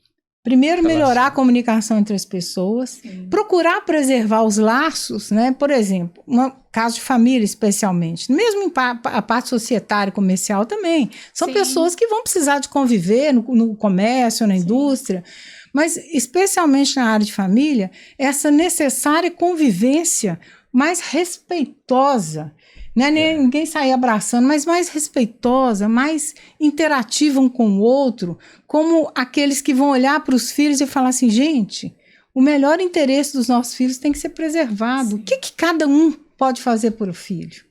Primeiro, melhorar a comunicação entre as pessoas, procurar preservar os laços, né? Por exemplo, caso de família especialmente, mesmo a parte societária e comercial também. São pessoas que vão precisar de conviver no comércio, na indústria, mas especialmente na área de família, essa necessária convivência mais respeitosa, né? Ninguém sair abraçando, mas mais respeitosa, mais interativa um com o outro, como aqueles que vão olhar para os filhos e falar assim, gente, o melhor interesse dos nossos filhos tem que ser preservado. Sim. O que cada um pode fazer por o filho?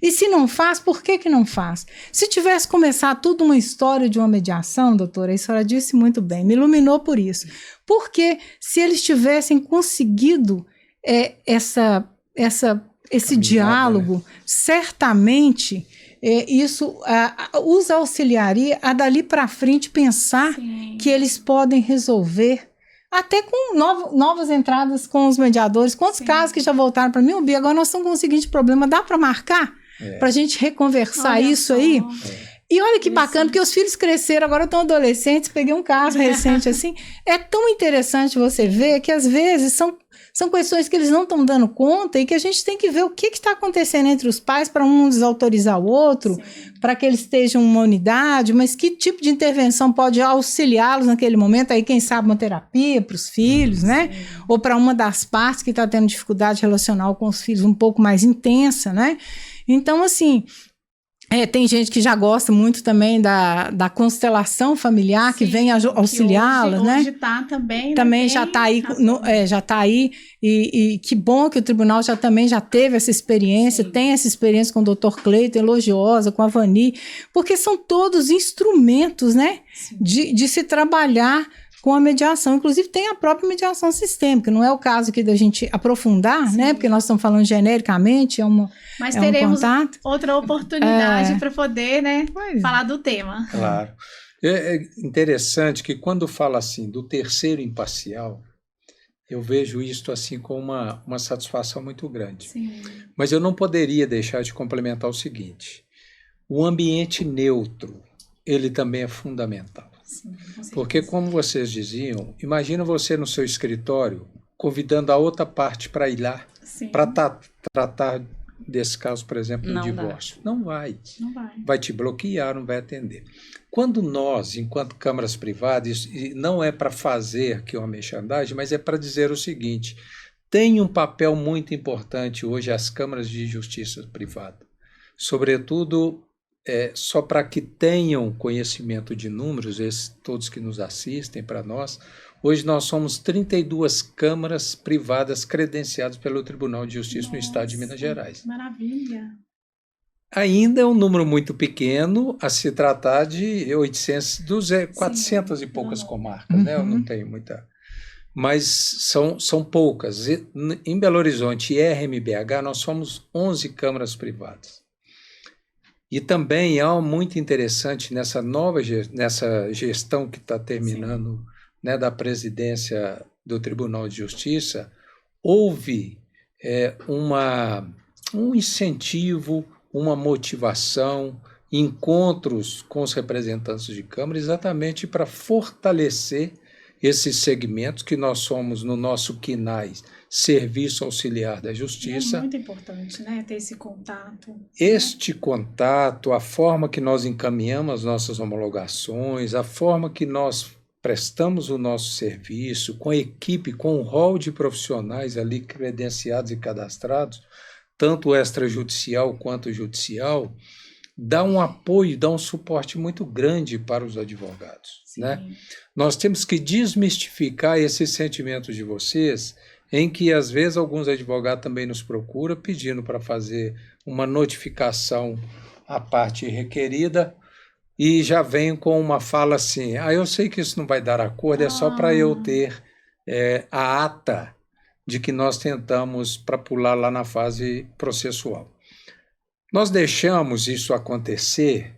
E se não faz, por que não faz? Se tivesse começado tudo uma história de uma mediação, doutora, a senhora disse muito bem, me iluminou por isso. Porque se eles tivessem conseguido esse diálogo, né? Certamente isso os auxiliaria a dali para frente pensar Sim. que eles podem resolver até com novas entradas com os mediadores. Quantos Sim. casos que já voltaram para mim, Bia, agora nós estamos com o seguinte problema, dá para marcar? Para a gente reconversar isso aí? E olha que bacana, porque os filhos cresceram, agora estão adolescentes, peguei um caso recente assim. É tão interessante você ver que às vezes são questões que eles não estão dando conta e que a gente tem que ver o que está acontecendo entre os pais para um desautorizar o outro, para que eles estejam uma unidade, mas que tipo de intervenção pode auxiliá-los naquele momento, aí quem sabe uma terapia para os filhos, né? Ou para uma das partes que está tendo dificuldade relacional com os filhos um pouco mais intensa, né? Então, assim, tem gente que já gosta muito também da constelação familiar, Sim, que vem auxiliá-la, né? Hoje está também. Também já está aí, já está aí, e que bom que o tribunal já teve essa experiência, Sim. tem essa experiência com o Dr. Cleiton, elogiosa, com a Vani, porque são todos instrumentos, né? De se trabalhar com a mediação. Inclusive tem a própria mediação sistêmica, não é o caso aqui da gente aprofundar, Sim. né? Porque nós estamos falando genericamente, mas teremos outra oportunidade para poder, né, falar do tema. Claro. É interessante que quando fala assim do terceiro imparcial, eu vejo isto assim com uma satisfação muito grande. Sim. Mas eu não poderia deixar de complementar o seguinte: o ambiente neutro, ele também é fundamental. Sim, porque, como vocês diziam, imagina você no seu escritório convidando a outra parte para ir lá para tratar desse caso, por exemplo, do divórcio. Não vai. Vai te bloquear, não vai atender. Quando nós, enquanto câmaras privadas, e não é para fazer aqui uma merchandising, mas é para dizer o seguinte: tem um papel muito importante hoje as câmaras de justiça privada, sobretudo só para que tenham conhecimento de números, todos que nos assistem, para nós, hoje nós somos 32 câmaras privadas credenciadas pelo Tribunal de Justiça no Estado de Minas Gerais. Maravilha! Ainda é um número muito pequeno a se tratar de 400 e poucas comarcas, né? Eu não tenho muita... Mas são poucas. Em Belo Horizonte e RMBH, nós somos 11 câmaras privadas. E também há muito interessante nessa gestão que está terminando, né, da presidência do Tribunal de Justiça, houve um incentivo, uma motivação, encontros com os representantes de Câmara, exatamente para fortalecer esses segmentos que nós somos, no nosso QNAI, Serviço Auxiliar da Justiça. É muito importante, né, ter esse contato. Este contato, a forma que nós encaminhamos as nossas homologações, a forma que nós prestamos o nosso serviço, com a equipe, com o rol de profissionais ali credenciados e cadastrados, tanto extrajudicial quanto judicial, dá um apoio, dá um suporte muito grande para os advogados. Né? Nós temos que desmistificar esses sentimentos de vocês, em que às vezes alguns advogados também nos procuram pedindo para fazer uma notificação à parte requerida e já vem com uma fala assim: eu sei que isso não vai dar acordo, é só para eu ter a ata de que nós tentamos para pular lá na fase processual. Nós deixamos isso acontecer,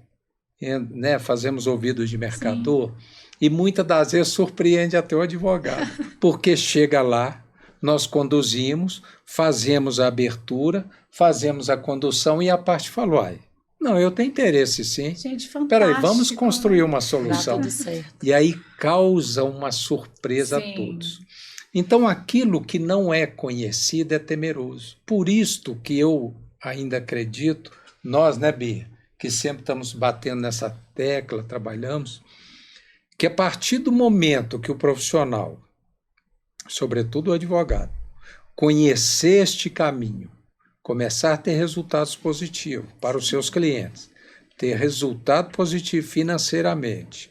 né, fazemos ouvidos de mercador, e muitas das vezes surpreende até o advogado, porque chega lá, nós conduzimos, fazemos a abertura, fazemos a condução e a parte falou: não, eu tenho interesse sim. Gente, fantástico. Peraí, vamos construir uma solução. Dá tudo certo. E aí causa uma surpresa a todos. Então, aquilo que não é conhecido é temeroso. Por isto que eu ainda acredito, nós, né, Bia, que sempre estamos batendo nessa tecla, trabalhamos, que a partir do momento que o profissional, sobretudo o advogado, conhecer este caminho, começar a ter resultados positivos para os seus clientes, ter resultado positivo financeiramente,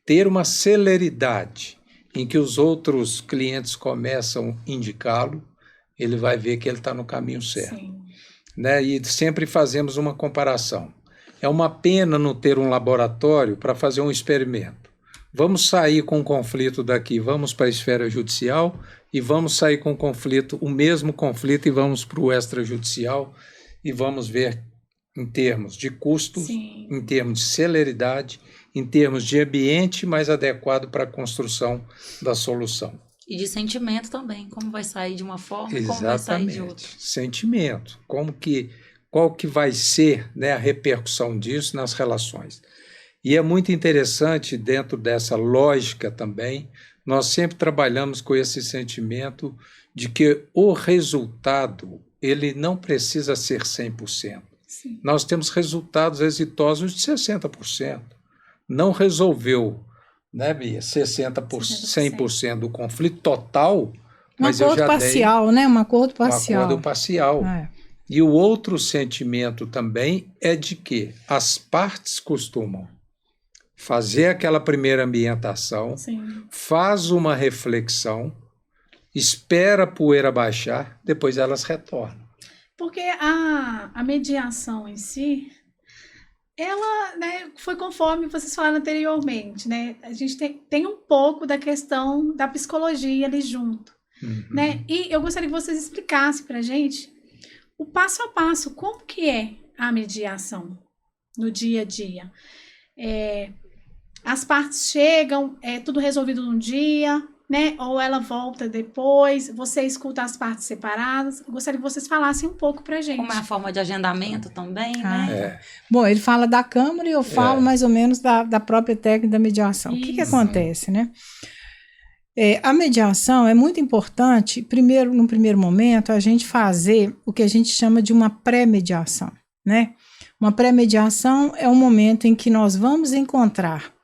ter uma celeridade em que os outros clientes começam a indicá-lo, ele vai ver que ele está no caminho certo. Sim. Né? E sempre fazemos uma comparação. É uma pena não ter um laboratório para fazer um experimento. Vamos sair com um conflito daqui, vamos para a esfera judicial e vamos sair com o mesmo conflito e vamos para o extrajudicial e vamos ver em termos de custos, Sim. em termos de celeridade, em termos de ambiente mais adequado para a construção da solução. E de sentimento também, como vai sair de uma forma e como Exatamente. vai sair de outra. Sentimento, qual que vai ser, né, a repercussão disso nas relações. E é muito interessante, dentro dessa lógica também, nós sempre trabalhamos com esse sentimento de que o resultado ele não precisa ser 100%. Sim. Nós temos resultados exitosos de 60%. Não resolveu, né, Bia, 100% do conflito total, mas eu já parcial, né? Um acordo parcial. Um acordo parcial. E o outro sentimento também é de que as partes costumam fazer aquela primeira ambientação, Sim. faz uma reflexão, espera a poeira baixar, depois elas retornam. Porque a mediação em si, ela, né, foi conforme vocês falaram anteriormente, né? A gente tem um pouco da questão da psicologia ali junto, né? E eu gostaria que vocês explicassem para a gente o passo a passo, como que é a mediação no dia a dia. As partes chegam, é tudo resolvido num dia, né? Ou ela volta depois, você escuta as partes separadas. Eu gostaria que vocês falassem um pouco pra gente. Como é a forma de agendamento também, né? Bom, ele fala da Câmara e eu falo mais ou menos da própria técnica da mediação. Isso. O que acontece, né? A mediação é muito importante, num primeiro momento, a gente fazer o que a gente chama de uma pré-mediação, né? Uma pré-mediação é um momento em que nós vamos encontrar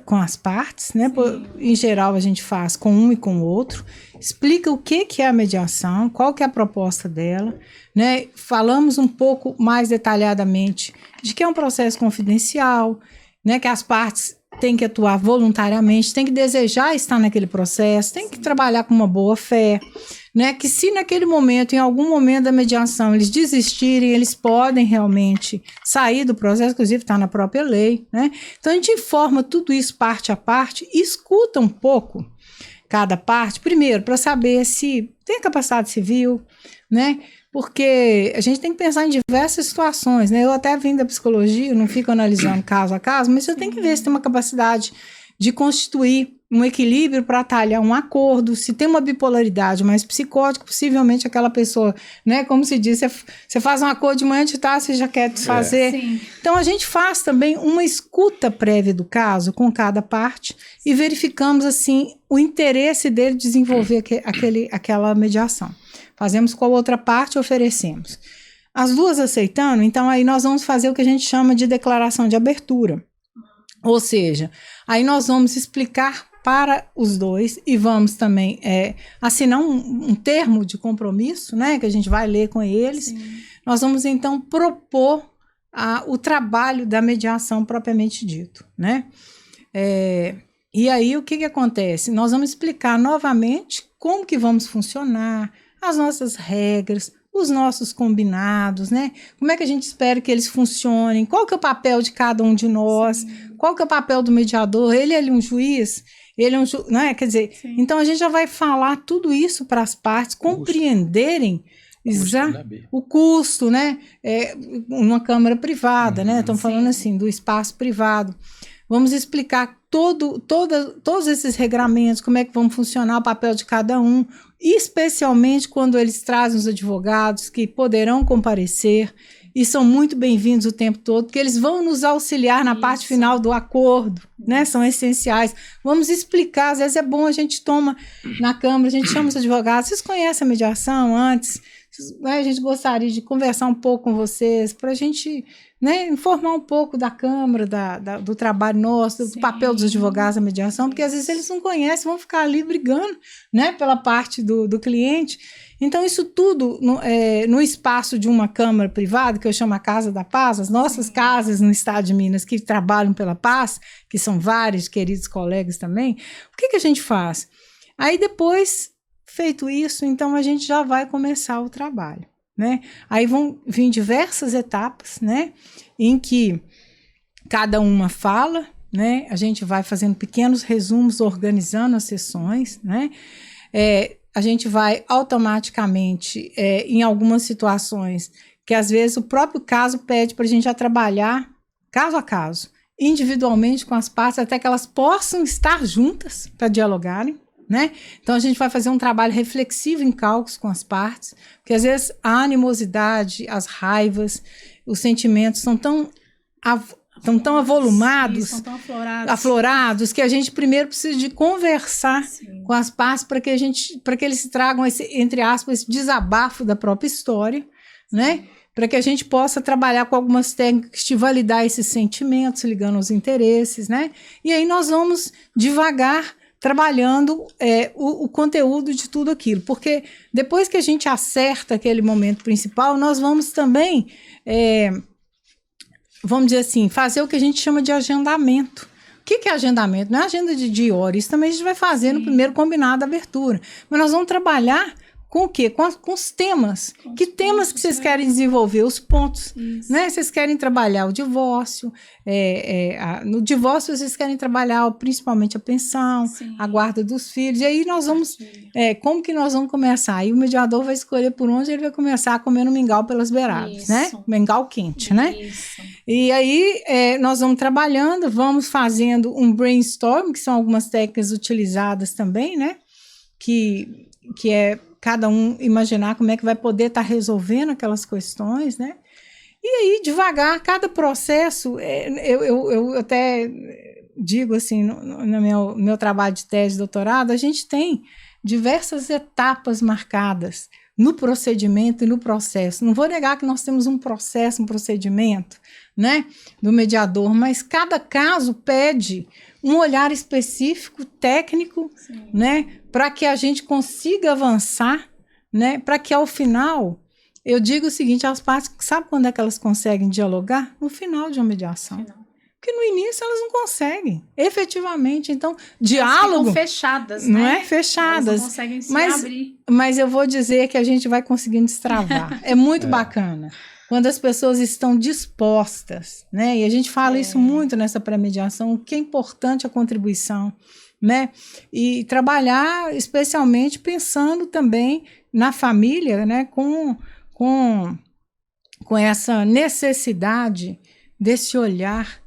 com as partes, né? Em geral a gente faz com um e com o outro, explica o que é a mediação, qual que é a proposta dela, né? Falamos um pouco mais detalhadamente de que é um processo confidencial, né? Que as partes têm que atuar voluntariamente, têm que desejar estar naquele processo, têm que trabalhar com uma boa fé, né? Que se naquele momento, em algum momento da mediação, eles desistirem, eles podem realmente sair do processo, inclusive está na própria lei, né? Então a gente informa tudo isso parte a parte, escuta um pouco cada parte, primeiro, para saber se tem capacidade civil, né? Porque a gente tem que pensar em diversas situações, né? Eu até vim da psicologia, eu não fico analisando caso a caso, mas eu tenho que ver se tem uma capacidade de constituir um equilíbrio para talhar um acordo, se tem uma bipolaridade mais psicótica, possivelmente aquela pessoa, né? Como se diz, você faz um acordo de manhã de tarde, você já quer desfazer. Sim. Então, a gente faz também uma escuta prévia do caso com cada parte e verificamos, assim, o interesse dele de desenvolver aquela mediação. Fazemos com a outra parte e oferecemos. As duas aceitando, então aí nós vamos fazer o que a gente chama de declaração de abertura. Ou seja, aí nós vamos explicar para os dois e vamos também assinar um termo de compromisso, né, que a gente vai ler com eles. Sim. Nós vamos então propor o trabalho da mediação propriamente dito, né? E aí o que acontece? Nós vamos explicar novamente como que vamos funcionar, as nossas regras, os nossos combinados, né? Como é que a gente espera que eles funcionem? Qual que é o papel de cada um de nós? Sim. Qual que é o papel do mediador? Ele é um juiz? Ele é um juiz, né? Quer dizer, sim. Então a gente já vai falar tudo isso para as partes compreenderem o custo, né? Uma câmara privada, né? Estamos falando assim, do espaço privado. Vamos explicar todos esses regramentos, como é que vão funcionar o papel de cada um, especialmente quando eles trazem os advogados que poderão comparecer e são muito bem-vindos o tempo todo, porque eles vão nos auxiliar na parte final do acordo, né? São essenciais. Vamos explicar, às vezes é bom, a gente toma na Câmara, a gente chama os advogados, vocês conhecem a mediação antes? né, a gente gostaria de conversar um pouco com vocês, para a gente, né, informar um pouco da Câmara, do trabalho nosso, do papel dos advogados da mediação, porque às vezes eles não conhecem, vão ficar ali brigando, né, pela parte do cliente. Então, isso tudo no espaço de uma Câmara privada, que eu chamo a Casa da Paz, as nossas casas no estado de Minas que trabalham pela paz, que são vários queridos colegas também, o que a gente faz? Aí depois, feito isso, então a gente já vai começar o trabalho, né? Aí vão vir diversas etapas, né, em que cada uma fala, né? A gente vai fazendo pequenos resumos, organizando as sessões, né? A gente vai automaticamente, em algumas situações, que às vezes o próprio caso pede para a gente já trabalhar caso a caso, individualmente com as partes, até que elas possam estar juntas para dialogarem, né? Então a gente vai fazer um trabalho reflexivo em cálculos com as partes, porque às vezes a animosidade, as raivas, os sentimentos são tão avolumados, sim, tão aflorados, que a gente primeiro precisa de conversar com as partes para que eles tragam esse, entre aspas, esse desabafo da própria história, né? Para que a gente possa trabalhar com algumas técnicas de validar esses sentimentos, ligando aos interesses, né? E aí nós vamos devagar trabalhando o conteúdo de tudo aquilo, porque depois que a gente acerta aquele momento principal, nós vamos também vamos dizer assim, fazer o que a gente chama de agendamento. O que é agendamento? Não é agenda de hora, isso também a gente vai fazer no primeiro combinado da abertura. Mas nós vamos trabalhar com o quê? Com os temas. Que temas que vocês querem desenvolver? Os pontos. Né? Vocês querem trabalhar o divórcio. No divórcio, vocês querem trabalhar principalmente a pensão, a guarda dos filhos. E aí nós vamos... como que nós vamos começar? Aí o mediador vai escolher por onde ele vai começar a comer no mingau pelas beiradas. Né? Mingau quente, né? E aí nós vamos trabalhando, vamos fazendo um brainstorm, que são algumas técnicas utilizadas também, né? Que é cada um imaginar como é que vai poder estar resolvendo aquelas questões, né? E aí, devagar, cada processo, eu até digo assim, no meu trabalho de tese de doutorado, a gente tem diversas etapas marcadas no procedimento e no processo. Não vou negar que nós temos um processo, um procedimento, né, do mediador, mas cada caso pede um olhar específico, técnico, né, para que a gente consiga avançar, né, para que ao final, eu digo o seguinte, as partes, sabe quando é que elas conseguem dialogar? No final de uma mediação. Porque no início elas não conseguem, efetivamente. Então, diálogo... Ficam fechadas, não né? é? Fechadas. Elas não conseguem se abrir. Mas eu vou dizer que a gente vai conseguindo destravar. É muito bacana. Quando as pessoas estão dispostas, né? E a gente fala isso muito nessa pré-mediação, o que é importante a contribuição, né? E trabalhar especialmente pensando também na família, né? Com essa necessidade desse olhar,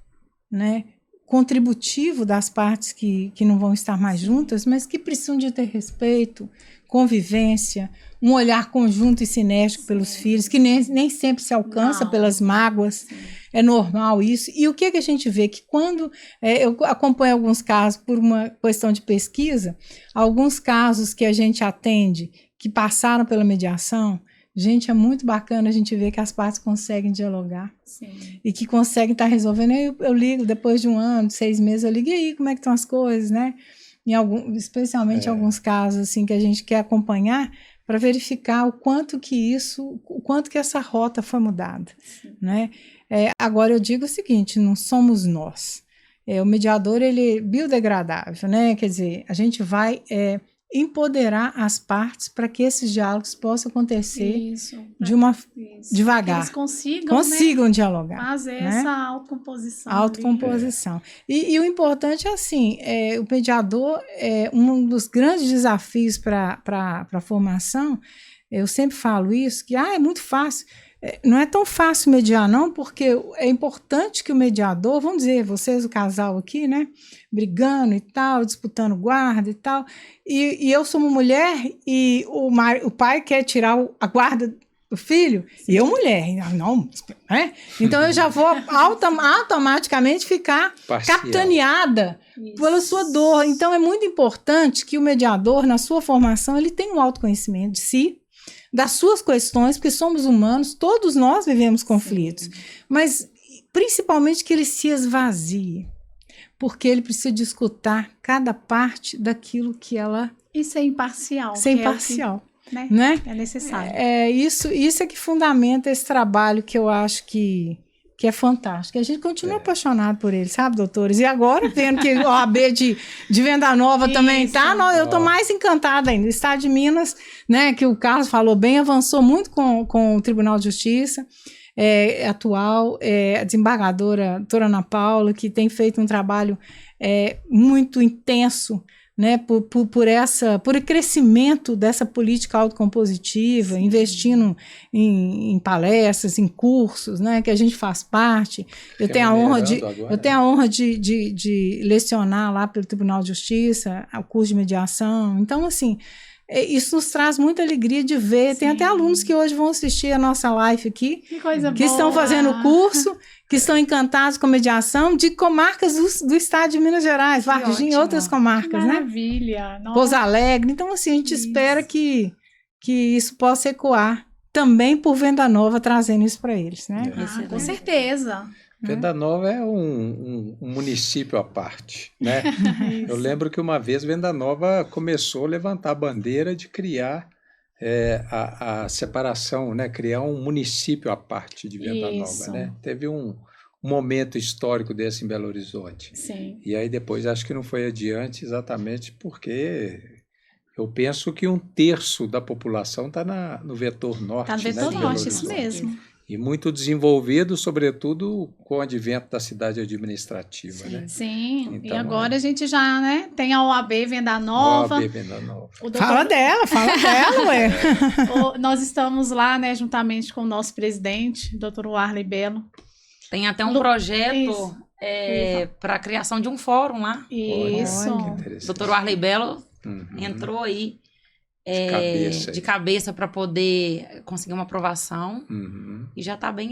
né? Contributivo das partes que não vão estar mais juntas, mas que precisam de ter respeito, convivência, um olhar conjunto e cinético pelos filhos, que nem sempre se alcança pelas mágoas. É normal isso. E o que a gente vê? Que quando eu acompanho alguns casos por uma questão de pesquisa, alguns casos que a gente atende, que passaram pela mediação, gente, é muito bacana a gente ver que as partes conseguem dialogar. E que conseguem estar resolvendo. Eu ligo depois de 1 ano, 6 meses, eu ligo, e aí, como é que estão as coisas, né? Especialmente em alguns casos assim, que a gente quer acompanhar para verificar o quanto que essa rota foi mudada, né? Agora eu digo o seguinte, não somos nós. O mediador, ele é biodegradável, né? Quer dizer, a gente vai empoderar as partes para que esses diálogos possam acontecer devagar. Que eles consigam dialogar. Fazer, né? Essa autocomposição. Autocomposição. E o importante é assim, o mediador um dos grandes desafios para a formação, eu sempre falo isso, que é muito fácil. Não é tão fácil mediar, não, porque é importante que o mediador, vamos dizer, vocês, o casal aqui, né, brigando e tal, disputando guarda e tal, e eu sou uma mulher e o pai quer tirar a guarda do filho, e eu mulher, não, né? Então eu já vou automaticamente ficar capitaneada pela sua dor. Então é muito importante que o mediador, na sua formação, ele tenha um autoconhecimento de si, das suas questões, porque somos humanos, todos nós vivemos conflitos, mas principalmente que ele se esvazie, porque ele precisa de escutar cada parte daquilo que ela... E ser imparcial. Ser imparcial. Né? É necessário. Isso é que fundamenta esse trabalho que eu acho que é fantástico. A gente continua apaixonado por ele, sabe, doutores? E agora, vendo que o OAB de Venda Nova também tá, eu estou mais encantada ainda. O Estado de Minas, né, que o Carlos falou bem, avançou muito com o Tribunal de Justiça atual, a desembargadora doutora Ana Paula, que tem feito um trabalho muito intenso, né, por o crescimento dessa política autocompositiva, sim, investindo em palestras, em cursos, né, que a gente faz parte. Eu tenho a honra de lecionar lá pelo Tribunal de Justiça, o curso de mediação. Então, assim, isso nos traz muita alegria de ver. Sim. Tem até alunos que hoje vão assistir a nossa live aqui, que estão fazendo o curso, que estão encantados com mediação de comarcas do estado de Minas Gerais, Varginha e outras comarcas, né? Maravilha! Pouso Alegre. Então, assim, a gente espera que isso possa ecoar também por Venda Nova, trazendo isso para eles, né? Com certeza. Venda Nova é um município à parte, né? Eu lembro que uma vez Venda Nova começou a levantar a bandeira de criar a separação, né? Criar um município à parte de Venda Nova, né? Teve um momento histórico desse em Belo Horizonte. Sim. E aí depois acho que não foi adiante exatamente porque eu penso que 1/3 da população está no vetor norte. Está no vetor norte, isso mesmo. E muito desenvolvido, sobretudo com o advento da cidade administrativa, sim, né? Sim, então, e agora a gente já, né, tem a OAB Venda Nova. OAB Venda Nova. Fala dela, ué. Nós estamos lá, né, juntamente com o nosso presidente, doutor Warley Belo. Tem até um projeto para a criação de um fórum lá. Isso. O doutor Warley Belo entrou aí. De cabeça para poder conseguir uma aprovação e já está bem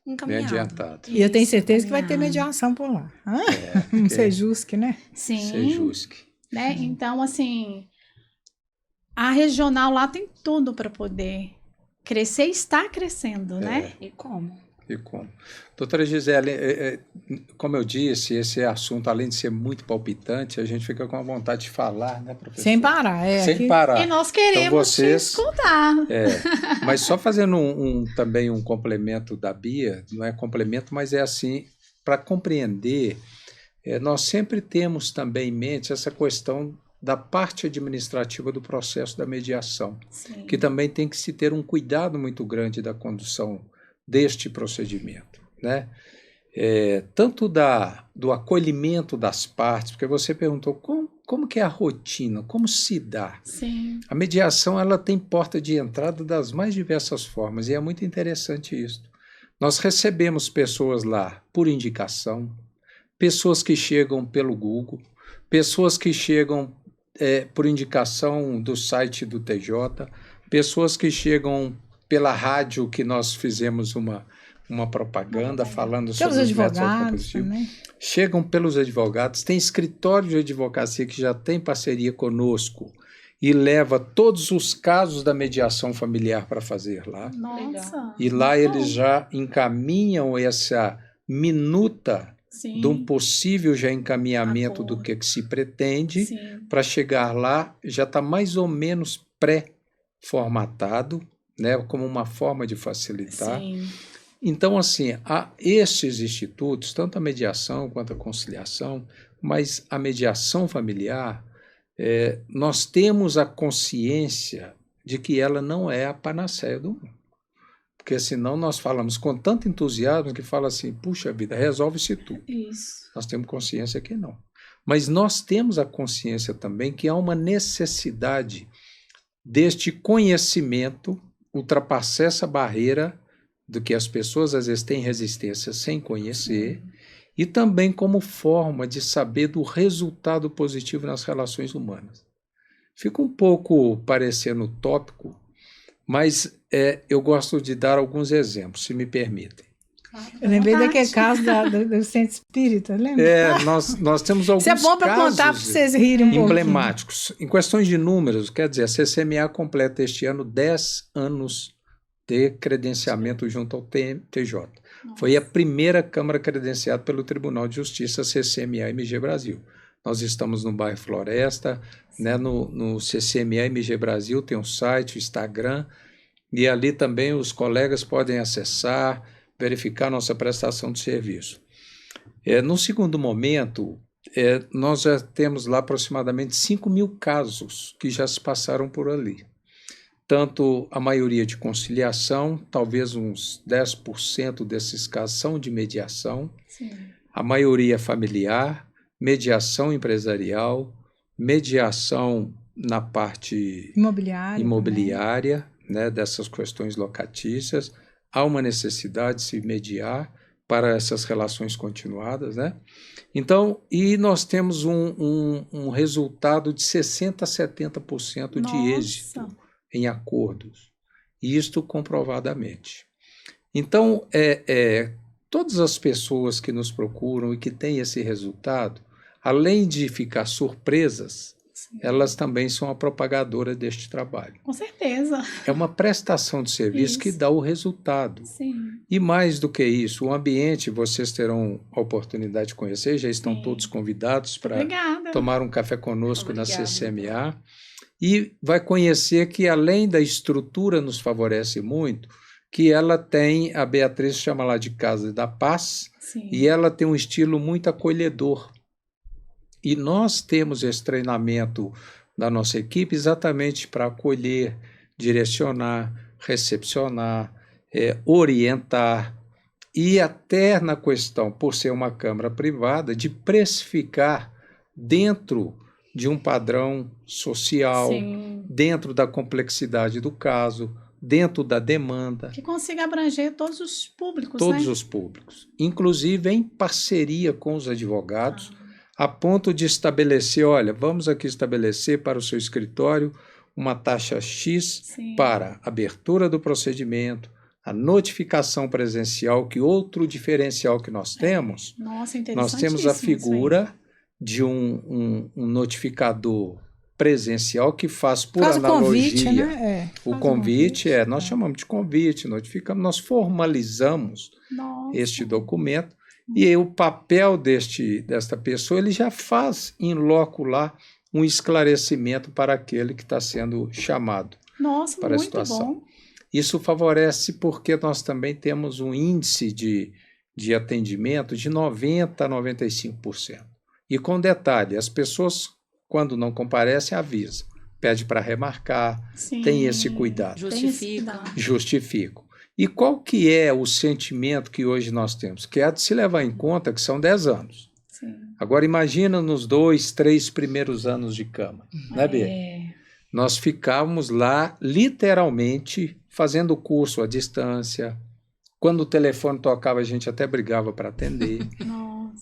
encaminhado. Bem adiantado. E eu tenho certeza que vai ter mediação por lá. Sejusc, né? Sim. Sejusc. Né? Então, assim, a regional lá tem tudo para poder crescer e está crescendo, né? E como? Doutora Gisele, como eu disse, esse assunto, além de ser muito palpitante, a gente fica com a vontade de falar, né, professor? Sem parar, Sem parar. E nós queremos te escutar. Mas só fazendo também um complemento da Bia, não é complemento, mas é assim, para compreender, nós sempre temos também em mente essa questão da parte administrativa do processo da mediação, sim, que também tem que se ter um cuidado muito grande da condução deste procedimento, né? Tanto do acolhimento das partes, porque você perguntou como que é a rotina, como se dá. Sim. A mediação ela tem porta de entrada das mais diversas formas, e é muito interessante isso. Nós recebemos pessoas lá por indicação, pessoas que chegam pelo Google, pessoas que chegam por indicação do site do TJ, pessoas que chegam pela rádio, que nós fizemos uma propaganda falando sobre os métodos autocompositivos. Chegam pelos advogados, tem escritório de advocacia que já tem parceria conosco e leva todos os casos da mediação familiar para fazer lá. Nossa! E lá eles já encaminham essa minuta, sim, de um possível já encaminhamento do que se pretende, para chegar lá, já está mais ou menos pré-formatado, né, como uma forma de facilitar. Sim. Então, assim, há esses institutos, tanto a mediação quanto a conciliação, mas a mediação familiar, nós temos a consciência de que ela não é a panaceia do mundo. Porque senão nós falamos com tanto entusiasmo que fala assim, puxa vida, resolve-se tudo. Isso. Nós temos consciência que não. Mas nós temos a consciência também que há uma necessidade deste conhecimento ultrapassar essa barreira do que as pessoas às vezes têm resistência sem conhecer, e também como forma de saber do resultado positivo nas relações humanas. Fica um pouco parecendo utópico, mas eu gosto de dar alguns exemplos, se me permitem. Eu lembrei Verdade. daquele caso do centro espírita, lembra? Nós temos alguns Isso é bom para casos contar para vocês rirem um pouquinho. emblemáticos. Em questões de números, quer dizer, a CCMA completa este ano 10 anos de credenciamento junto ao TJ. Foi a primeira Câmara credenciada pelo Tribunal de Justiça, CCMA MG Brasil. Nós estamos no bairro Floresta, né, no CCMA MG Brasil, tem um site, o Instagram, e ali também os colegas podem acessar, verificar nossa prestação de serviço. No segundo momento, nós já temos lá aproximadamente 5.000 casos que já se passaram por ali. Tanto a maioria de conciliação, talvez uns 10% desses casos são de mediação, Sim. a maioria familiar, mediação empresarial, mediação na parte imobiliária, né, dessas questões locatícias. Há uma necessidade de se mediar para essas relações continuadas, né? Então, e nós temos um resultado de 60% a 70% de êxito em acordos, isto comprovadamente. Então, todas as pessoas que nos procuram e que têm esse resultado, além de ficar surpresas, sim, elas também são a propagadora deste trabalho. Com certeza. É uma prestação de serviço que dá o resultado. Sim. E mais do que isso, o ambiente, vocês terão a oportunidade de conhecer, já estão todos convidados para tomar um café conosco na CCMA. E vai conhecer que, além da estrutura nos favorece muito, que ela tem, a Beatriz chama lá de Casa da Paz, sim, e ela tem um estilo muito acolhedor. E nós temos esse treinamento da nossa equipe exatamente para acolher, direcionar, recepcionar, orientar, e até na questão, por ser uma câmara privada, de precificar dentro de um padrão social, sim, dentro da complexidade do caso, dentro da demanda. Que consiga abranger todos os públicos, todos, né? Os públicos, inclusive em parceria com os advogados, a ponto de estabelecer, olha, vamos aqui estabelecer para o seu escritório uma taxa X, sim, para abertura do procedimento, a notificação presencial, que outro diferencial que nós temos, nós temos a figura de um notificador presencial que faz por analogia convite, né? O convite, nós chamamos de convite, notificamos, nós formalizamos este documento, e o papel desta pessoa, ele já faz em loco lá um esclarecimento para aquele que está sendo chamado para a situação. Bom. Isso favorece porque nós também temos um índice de atendimento de 90% a 95%. E com detalhe, as pessoas, quando não comparecem, avisam, pede para remarcar, sim, tem esse cuidado. Justificam. E qual que é o sentimento que hoje nós temos? Que é de se levar em conta que são 10 anos. Sim. Agora imagina nos 2, 3 primeiros anos de Câmara, né, Bê? Nós ficávamos lá literalmente fazendo o curso à distância. Quando o telefone tocava, a gente até brigava para atender.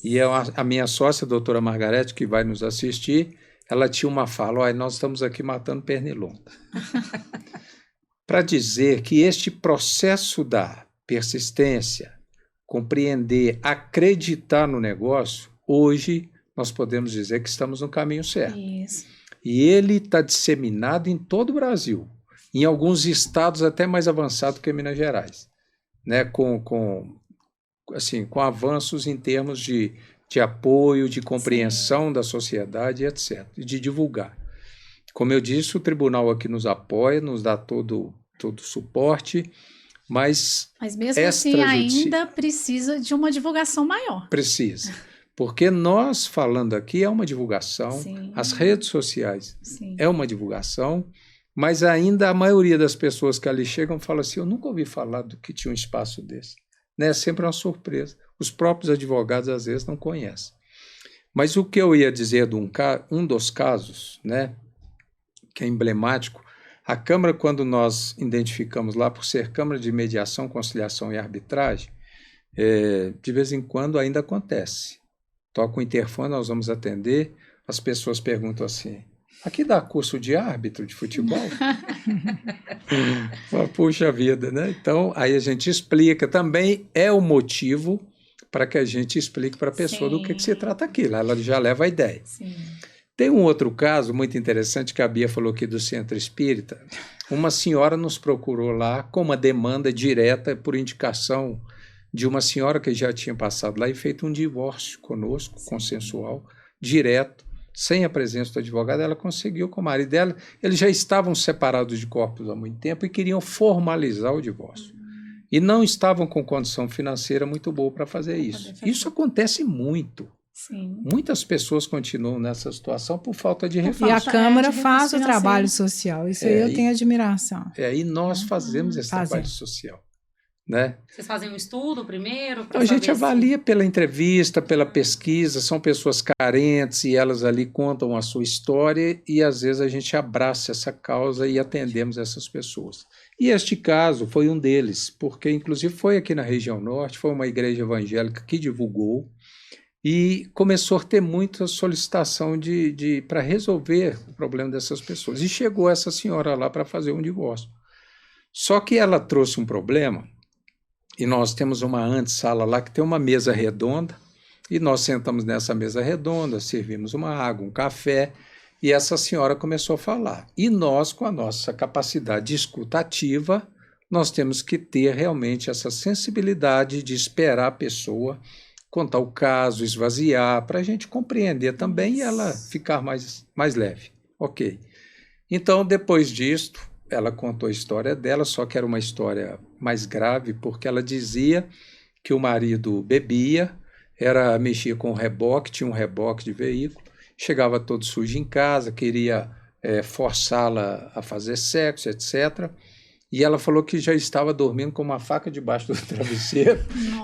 E a minha sócia, a doutora Margarete, que vai nos assistir, ela tinha uma fala, olha, nós estamos aqui matando pernilonga. Para dizer que este processo da persistência, compreender, acreditar no negócio, hoje nós podemos dizer que estamos no caminho certo. Isso. E ele está disseminado em todo o Brasil, em alguns estados até mais avançados que Minas Gerais, né? com avanços em termos de apoio, de compreensão, sim, da sociedade, etc., de divulgar. Como eu disse, o tribunal aqui nos apoia, nos dá todo o suporte, mas mesmo assim ainda precisa de uma divulgação maior. Precisa, porque nós falando aqui é uma divulgação, sim, as redes sociais, sim, é uma divulgação, mas ainda a maioria das pessoas que ali chegam fala assim, eu nunca ouvi falar do que tinha um espaço desse. Né? É sempre uma surpresa. Os próprios advogados às vezes não conhecem. Mas o que eu ia dizer de um dos casos, né, que é emblemático, a Câmara, quando nós identificamos lá por ser Câmara de Mediação, Conciliação e Arbitragem, de vez em quando ainda acontece. Toca o interfone, nós vamos atender, as pessoas perguntam assim, Aqui dá curso de árbitro de futebol? Puxa vida, né? Então, aí a gente explica. Também é o motivo para que a gente explique para a pessoa do que se trata aquilo. Ela já leva a ideia. Sim. Tem um outro caso muito interessante que a Bia falou aqui do Centro Espírita. Uma senhora nos procurou lá com uma demanda direta por indicação de uma senhora que já tinha passado lá e feito um divórcio conosco, consensual, direto, sem a presença do advogado. Ela conseguiu com o marido dela. Eles já estavam separados de corpos há muito tempo e queriam formalizar o divórcio. E não estavam com condição financeira muito boa para fazer isso. Isso acontece muito. Sim. Muitas pessoas continuam nessa situação por falta de E recursos. a Câmara de faz o recurso trabalho financeiro. social. Isso aí eu tenho admiração. E nós fazemos esse Fazem. trabalho social. Né? Vocês fazem um estudo primeiro? A gente avalia pela entrevista, pela pesquisa, são pessoas carentes e elas ali contam a sua história e às vezes a gente abraça essa causa e atendemos essas pessoas. E este caso foi um deles, porque inclusive foi aqui na região norte, foi uma igreja evangélica que divulgou e começou a ter muita solicitação para resolver o problema dessas pessoas. E chegou essa senhora lá para fazer um divórcio. Só que ela trouxe um problema. E nós temos uma antessala lá que tem uma mesa redonda, e nós sentamos nessa mesa redonda, servimos uma água, um café, e essa senhora começou a falar. E nós, com a nossa capacidade escutativa, nós temos que ter realmente essa sensibilidade de esperar a pessoa contar o caso, esvaziar, para a gente compreender também e ela ficar mais leve. Ok. Então, depois disto, ela contou a história dela, só que era uma história mais grave, porque ela dizia que o marido bebia, mexia com reboque, tinha um reboque de veículo, chegava todo sujo em casa, queria forçá-la a fazer sexo, etc. E ela falou que já estava dormindo com uma faca debaixo do travesseiro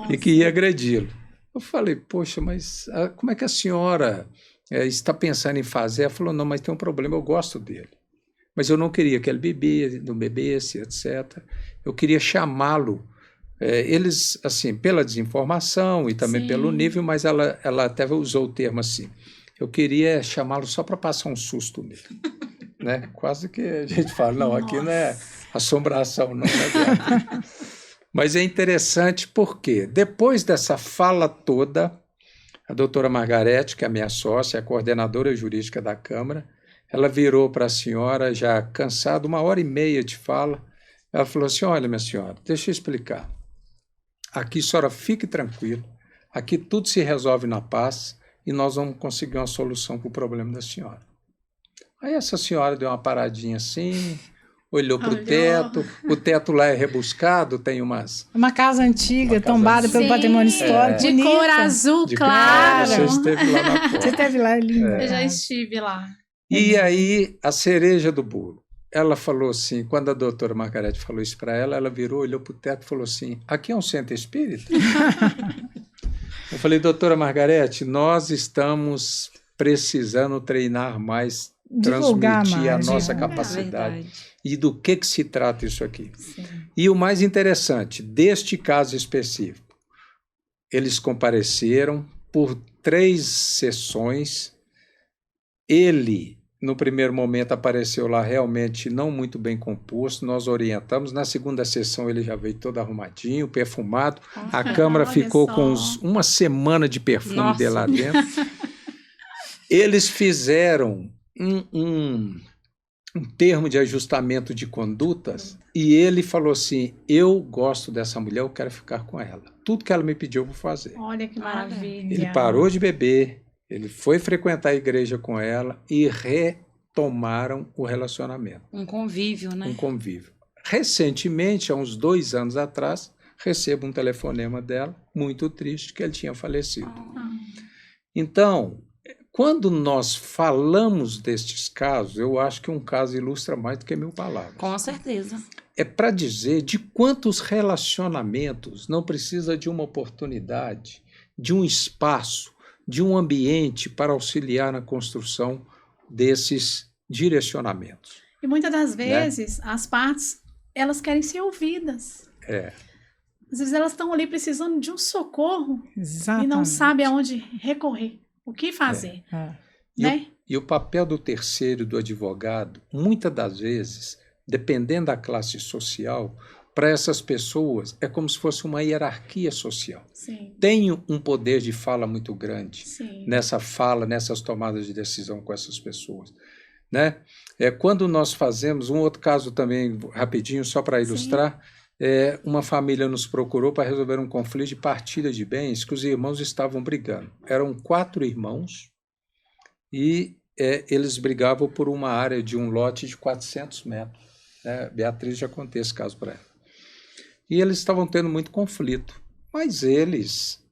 e que ia agredi-lo. Eu falei, poxa, mas como é que a senhora está pensando em fazer? Ela falou, não, mas tem um problema, eu gosto dele. Mas eu não queria que ele não bebesse, etc. Eu queria chamá-lo. Eles, assim, pela desinformação e também pelo nível, mas ela até usou o termo assim, eu queria chamá-lo só para passar um susto nele. Né? Quase que a gente fala, não, aqui não é assombração, não é. Mas é interessante porque, depois dessa fala toda, a doutora Margarete, que é a minha sócia, a coordenadora jurídica da Câmara, ela virou para a senhora, já cansada, 1h30 de fala, ela falou assim, olha, minha senhora, deixa eu explicar. Aqui a senhora fique tranquila, aqui tudo se resolve na paz e nós vamos conseguir uma solução para o problema da senhora. Aí essa senhora deu uma paradinha assim, olhou para o teto lá é rebuscado, tem uma casa antiga, tombada pelo patrimônio histórico, de bonita. cor azul, de claro. Você esteve lá na porta. Você esteve lá, linda. Eu já estive lá. E aí, a cereja do bolo. Ela falou assim, quando a doutora Margarete falou isso para ela, ela virou, olhou para o teto e falou assim, aqui é um centro espírita? Eu falei, doutora Margarete, nós estamos precisando treinar mais, Divulgar transmitir mais, a nossa né? capacidade. E do que se trata isso aqui? Sim. E o mais interessante, deste caso específico, eles compareceram por 3 sessões. Ele, no primeiro momento, apareceu lá realmente não muito bem composto, nós orientamos. Na segunda sessão ele já veio todo arrumadinho, perfumado. A Câmara ficou com uma semana de perfume dele lá dentro. Eles fizeram um termo de ajustamento de condutas e ele falou assim, eu gosto dessa mulher, eu quero ficar com ela. Tudo que ela me pediu eu vou fazer. Olha que maravilha. Ele parou de beber, ele foi frequentar a igreja com ela e retomaram o relacionamento. Um convívio, né? Um convívio. Recentemente, há uns 2 anos atrás, recebo um telefonema dela, muito triste, que ele tinha falecido. Então, quando nós falamos destes casos, eu acho que um caso ilustra mais do que 1000 palavras. Com certeza. É para dizer de quantos relacionamentos não precisa de uma oportunidade, de um espaço, de um ambiente para auxiliar na construção desses direcionamentos. E muitas das vezes, as partes, elas querem ser ouvidas. Às vezes elas estão ali precisando de um socorro. Exatamente. E não sabem aonde recorrer, o que fazer. Né? E o papel do terceiro e do advogado, muitas das vezes, dependendo da classe social, para essas pessoas é como se fosse uma hierarquia social. Sim. Tem um poder de fala muito grande Sim. nessa fala, nessas tomadas de decisão com essas pessoas, né? Quando nós fazemos, um outro caso também, rapidinho, só para ilustrar, uma família nos procurou para resolver um conflito de partilha de bens que os irmãos estavam brigando. Eram 4 irmãos e eles brigavam por uma área de um lote de 400 metros. Beatriz, já contei esse caso para ela. E eles estavam tendo muito conflito, mas eles,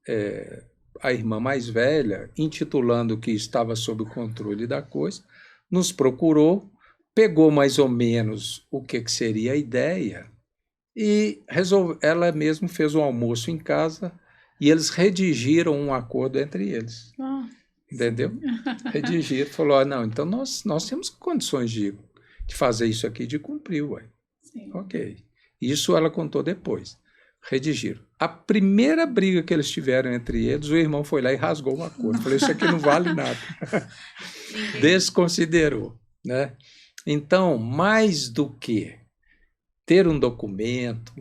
a irmã mais velha, intitulando que estava sob o controle da coisa, nos procurou, pegou mais ou menos o que seria a ideia e ela mesma fez um almoço em casa e eles redigiram um acordo entre eles. Entendeu? Redigiram, falou, não, então nós temos condições de fazer isso aqui, de cumprir, ué. Sim. Ok. Isso ela contou depois. Redigiram. A primeira briga que eles tiveram entre eles, o irmão foi lá e rasgou um acordo. Falei, isso aqui não vale nada. Desconsiderou, né? Então, mais do que ter um documento,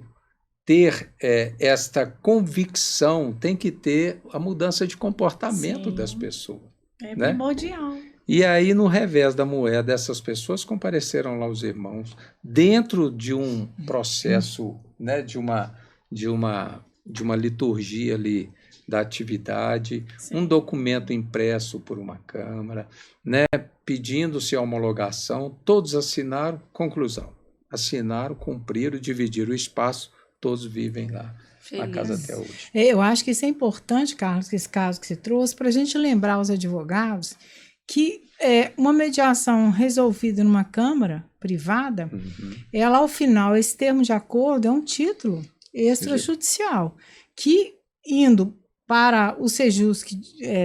ter esta convicção, tem que ter a mudança de comportamento das pessoas. É né? primordial. E aí, no revés da moeda, essas pessoas compareceram lá, os irmãos, dentro de um processo, né, de uma liturgia ali da atividade, um documento impresso por uma Câmara, né, pedindo-se a homologação, todos assinaram, conclusão, assinaram, cumpriram, dividiram o espaço, todos vivem lá na casa até hoje. Eu acho que isso é importante, Carlos, esse caso que você trouxe, para a gente lembrar aos advogados que uma mediação resolvida numa Câmara privada, ela, ao final, esse termo de acordo é um título extrajudicial, que, indo para o Sejusc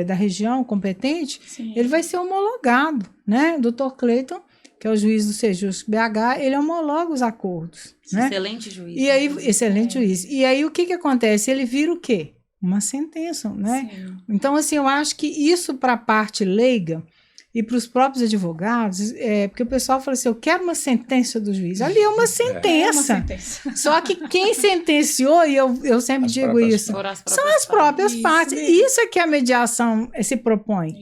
da região competente, ele vai ser homologado, né? O Dr. Cleiton, que é o juiz do Sejusc BH, ele homologa os acordos. Né? Excelente juiz. E aí, excelente juiz. E aí, o que acontece? Ele vira o quê? Uma sentença, né? Sim. Então, assim, eu acho que isso para a parte leiga e para os próprios advogados, porque o pessoal fala assim, eu quero uma sentença do juiz. Ali é uma sentença. Só que quem sentenciou, e eu sempre digo isso, são as próprias partes. Isso é que a mediação se propõe.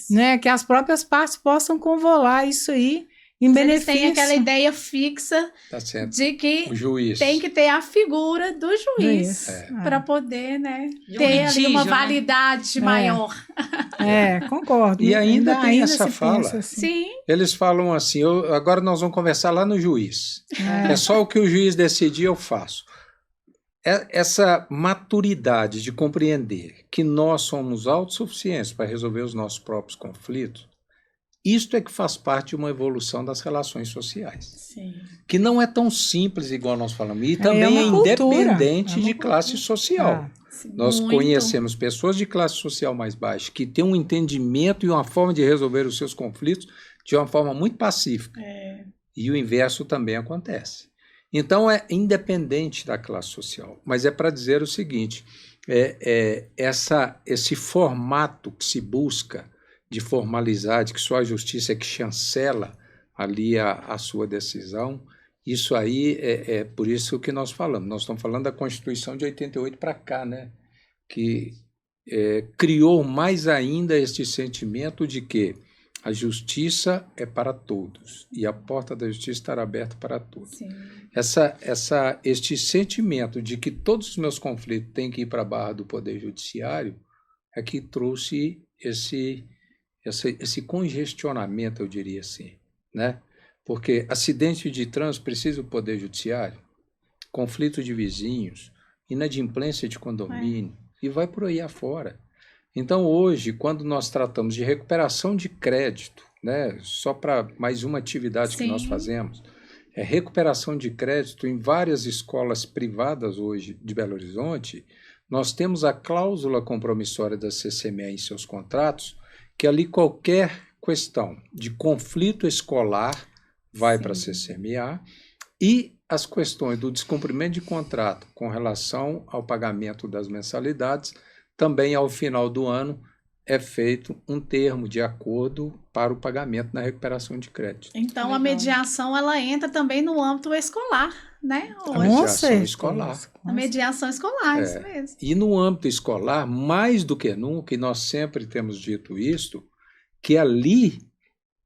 Né? Que as próprias partes possam convolar isso aí em benefício. Eles têm aquela ideia fixa de que tem que ter a figura do juiz para poder, né, ter ali uma validade maior. Concordo. E ainda tem essa fala. Assim. Sim. Eles falam assim, agora nós vamos conversar lá no juiz. É só o que o juiz decidir, eu faço. Essa maturidade de compreender que nós somos autossuficientes para resolver os nossos próprios conflitos, isto é que faz parte de uma evolução das relações sociais. Sim. Que não é tão simples igual nós falamos. E também é independente de classe social. Nós conhecemos pessoas de classe social mais baixa que têm um entendimento e uma forma de resolver os seus conflitos de uma forma muito pacífica. E o inverso também acontece. Então, é independente da classe social. Mas é para dizer o seguinte, esse formato que se busca de formalidade, que só a justiça é que chancela ali a sua decisão, isso aí é por isso que nós falamos. Nós estamos falando da Constituição de 88 para cá, né? Que criou mais ainda este sentimento de que a justiça é para todos e a porta da justiça estará aberta para todos. Este sentimento de que todos os meus conflitos têm que ir para a barra do Poder Judiciário é que trouxe esse congestionamento, eu diria assim, né? Porque acidente de trânsito precisa do Poder Judiciário, conflito de vizinhos, inadimplência de condomínio, e vai por aí afora. Então, hoje, quando nós tratamos de recuperação de crédito, né, só para mais uma atividade que nós fazemos, recuperação de crédito em várias escolas privadas hoje de Belo Horizonte, nós temos a cláusula compromissória da CCME em seus contratos, que ali qualquer questão de conflito escolar vai para a CCMA e as questões do descumprimento de contrato com relação ao pagamento das mensalidades, também ao final do ano é feito um termo de acordo para o pagamento na recuperação de crédito. Então, Legal. a mediação, ela entra também no âmbito escolar, né? A Hoje. mediação certeza. escolar. A mediação escolar, isso mesmo. E no âmbito escolar, mais do que nunca, e nós sempre temos dito isto, que ali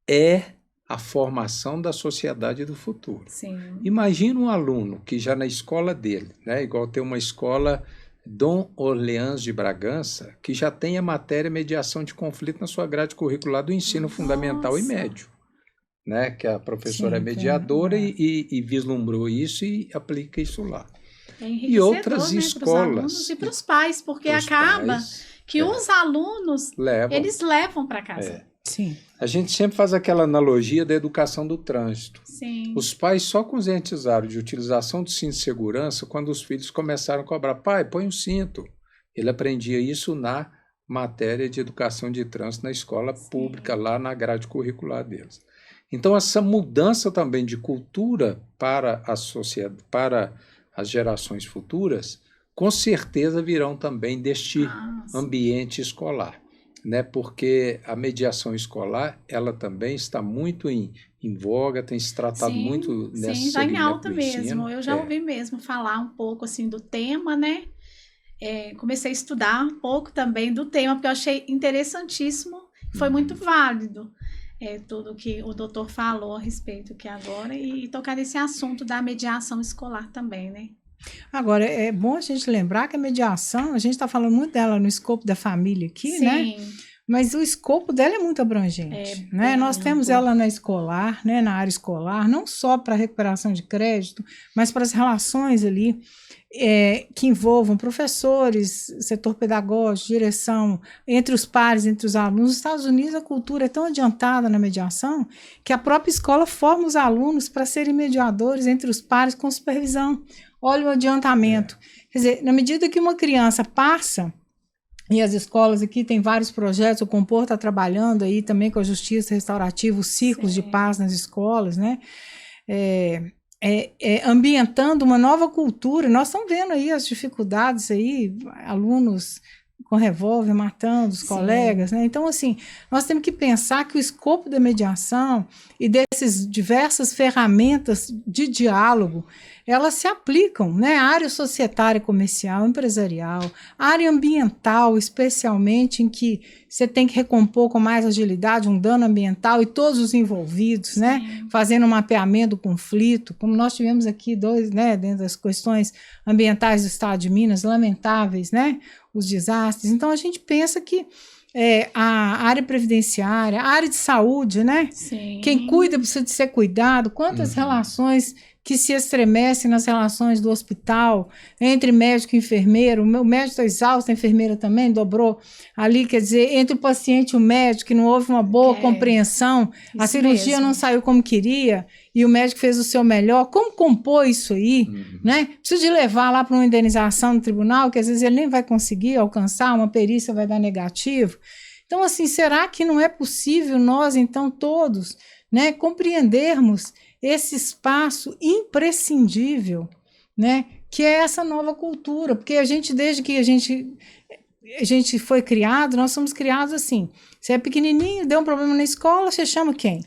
é a formação da sociedade do futuro. Sim. Imagina um aluno que já na escola dele, né, igual tem uma escola Dom Orleans de Bragança, que já tem a matéria mediação de conflito na sua grade curricular do ensino fundamental e médio, né, que a professora Sim, é mediadora e vislumbrou isso e aplica isso lá. É E outras enriquecedor, né, escolas. para os alunos e para os pais, porque Os acaba pais que os alunos, levam. eles levam para casa. É. Sim. A gente sempre faz aquela analogia da educação do trânsito. Sim. Os pais só conscientizaram de utilização do cinto de segurança quando os filhos começaram a cobrar. Pai, põe o cinto. Ele aprendia isso na matéria de educação de trânsito na escola pública, lá na grade curricular deles. Então, essa mudança também de cultura para a sociedade, para as gerações futuras, com certeza virão também deste ambiente escolar, né? Porque a mediação escolar, ela também está muito em voga, tem se tratado muito nesse Sim, já em segmento alta do mesmo. ensino. Eu já ouvi mesmo falar um pouco assim do tema, né? Comecei a estudar um pouco também do tema, porque eu achei interessantíssimo, foi muito válido tudo que o doutor falou a respeito aqui agora, e tocar nesse assunto da mediação escolar também, né? Agora, é bom a gente lembrar que a mediação, a gente está falando muito dela no escopo da família aqui, Sim. né? Mas o escopo dela é muito abrangente, né? Nós temos ela na escolar, né? Na área escolar, não só para recuperação de crédito, mas para as relações ali que envolvam professores, setor pedagógico, direção, entre os pares, entre os alunos. Nos Estados Unidos, a cultura é tão adiantada na mediação que a própria escola forma os alunos para serem mediadores entre os pares com supervisão. Olha o adiantamento. Quer dizer, na medida que uma criança passa, e as escolas aqui têm vários projetos, o Compor está trabalhando aí também com a justiça restaurativa, os ciclos de paz nas escolas, né? Ambientando uma nova cultura. Nós estamos vendo aí as dificuldades aí, alunos com revólver matando os colegas, né? Então, assim, nós temos que pensar que o escopo da mediação e dessas diversas ferramentas de diálogo, elas se aplicam, né? A área societária, comercial, empresarial, a área ambiental, especialmente, em que você tem que recompor com mais agilidade um dano ambiental e todos os envolvidos, né? Fazendo um mapeamento do conflito, como nós tivemos aqui né? Dentro das questões ambientais do estado de Minas, lamentáveis, né? Os desastres. Então, a gente pensa que a área previdenciária, a área de saúde, né? Sim. Quem cuida precisa de ser cuidado. Quantas relações que se estremecem nas relações do hospital, entre médico e enfermeiro. O médico está exausto, a enfermeira também dobrou ali, quer dizer, entre o paciente e o médico, que não houve uma boa compreensão, a cirurgia não saiu como queria, e o médico fez o seu melhor. Como compor isso aí, né? Precisa de levar lá para uma indenização no tribunal, que às vezes ele nem vai conseguir alcançar, uma perícia vai dar negativo. Então, assim, será que não é possível nós, então, todos, né, compreendermos esse espaço imprescindível, né, que é essa nova cultura? Porque a gente, desde que a gente foi criado, nós somos criados assim. Você é pequenininho, deu um problema na escola, você chama quem?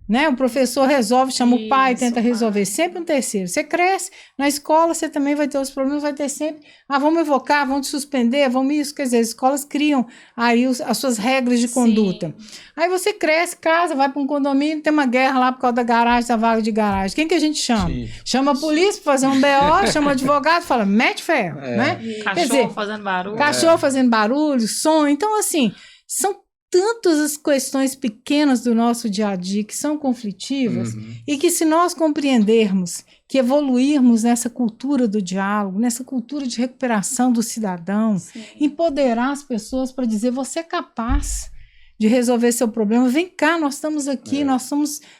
Né? O professor resolve, chama o pai, tenta resolver, sempre um terceiro. Você cresce, na escola você também vai ter os problemas, vai ter sempre, vamos evocar, vamos te suspender, vamos isso, quer dizer, as escolas criam aí as suas regras de conduta. Aí você cresce, casa, vai para um condomínio, tem uma guerra lá por causa da garagem, da vaga de garagem. Quem que a gente chama? Chama a polícia para fazer um BO, chama o advogado, fala, mete ferro, né? Cachorro fazendo barulho. Cachorro fazendo barulho, som. Então, assim, são tantas as questões pequenas do nosso dia a dia que são conflitivas e que, se nós compreendermos que evoluirmos nessa cultura do diálogo, nessa cultura de recuperação do cidadão, empoderar as pessoas para dizer, você é capaz de resolver seu problema, vem cá, nós estamos aqui,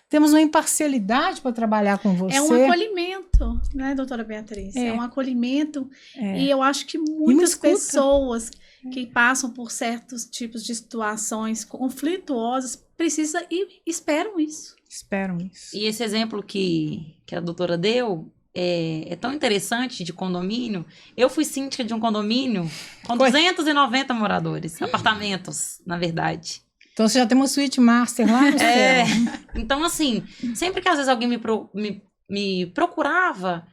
temos uma imparcialidade para trabalhar com você. É um acolhimento, né, doutora Beatriz? É um acolhimento, e eu acho que muitas pessoas que passam por certos tipos de situações conflituosas precisam e esperam isso. Esperam isso. E esse exemplo que a doutora deu é tão interessante de condomínio. Eu fui síndica de um condomínio com 290 moradores, apartamentos, na verdade. Então você já tem uma suíte master lá no céu. Então, assim, sempre que às vezes alguém me procurava,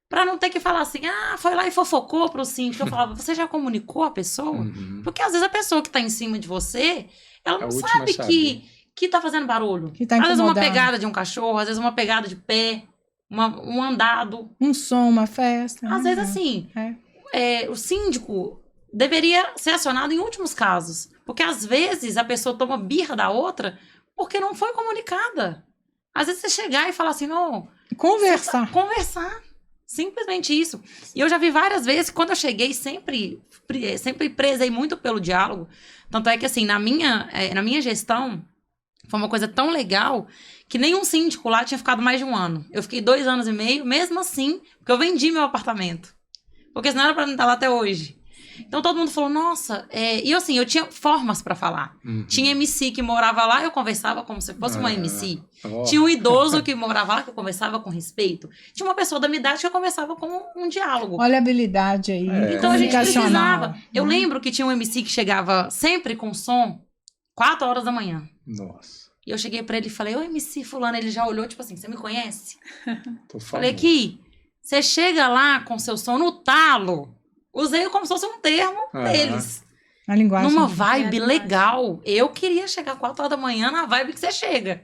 pra não ter que falar assim, foi lá e fofocou pro síndico. Eu falava, você já comunicou a pessoa? Uhum. Porque às vezes a pessoa que tá em cima de você, ela A não última sabe sabe. que tá fazendo barulho. Que tá Às vezes uma incomodado. pegada de um cachorro, às vezes uma pegada de pé, um andado. Um som, uma festa. Às vezes, assim, o síndico deveria ser acionado em últimos casos. Porque às vezes a pessoa toma birra da outra porque não foi comunicada. Às vezes você chegar e falar assim, não... Conversar. Conversar. Simplesmente isso. E eu já vi várias vezes, quando eu cheguei, sempre prezei muito pelo diálogo. Tanto é que, assim, na minha gestão, foi uma coisa tão legal que nenhum síndico lá tinha ficado mais de 1 ano. Eu fiquei 2 anos e meio, mesmo assim, porque eu vendi meu apartamento. Porque senão era pra não estar lá até hoje. Então todo mundo falou, nossa... E assim, eu tinha formas pra falar. Uhum. Tinha MC que morava lá, eu conversava como se fosse uma MC. Ó. Tinha um idoso que morava lá, que eu conversava com respeito. Tinha uma pessoa da minha idade que eu conversava com um diálogo. Olha a habilidade aí. Então a gente comunicacional. precisava. Eu lembro que tinha um MC que chegava sempre com som, 4 horas da manhã. Nossa. E eu cheguei pra ele e falei, ô MC fulano, ele já olhou, tipo assim, você me conhece? Tô Falei, famoso. aqui, você chega lá com seu som no talo. Usei como se fosse um termo deles. A linguagem. Numa vibe É, legal. Eu queria chegar 4 horas da manhã na vibe que você chega.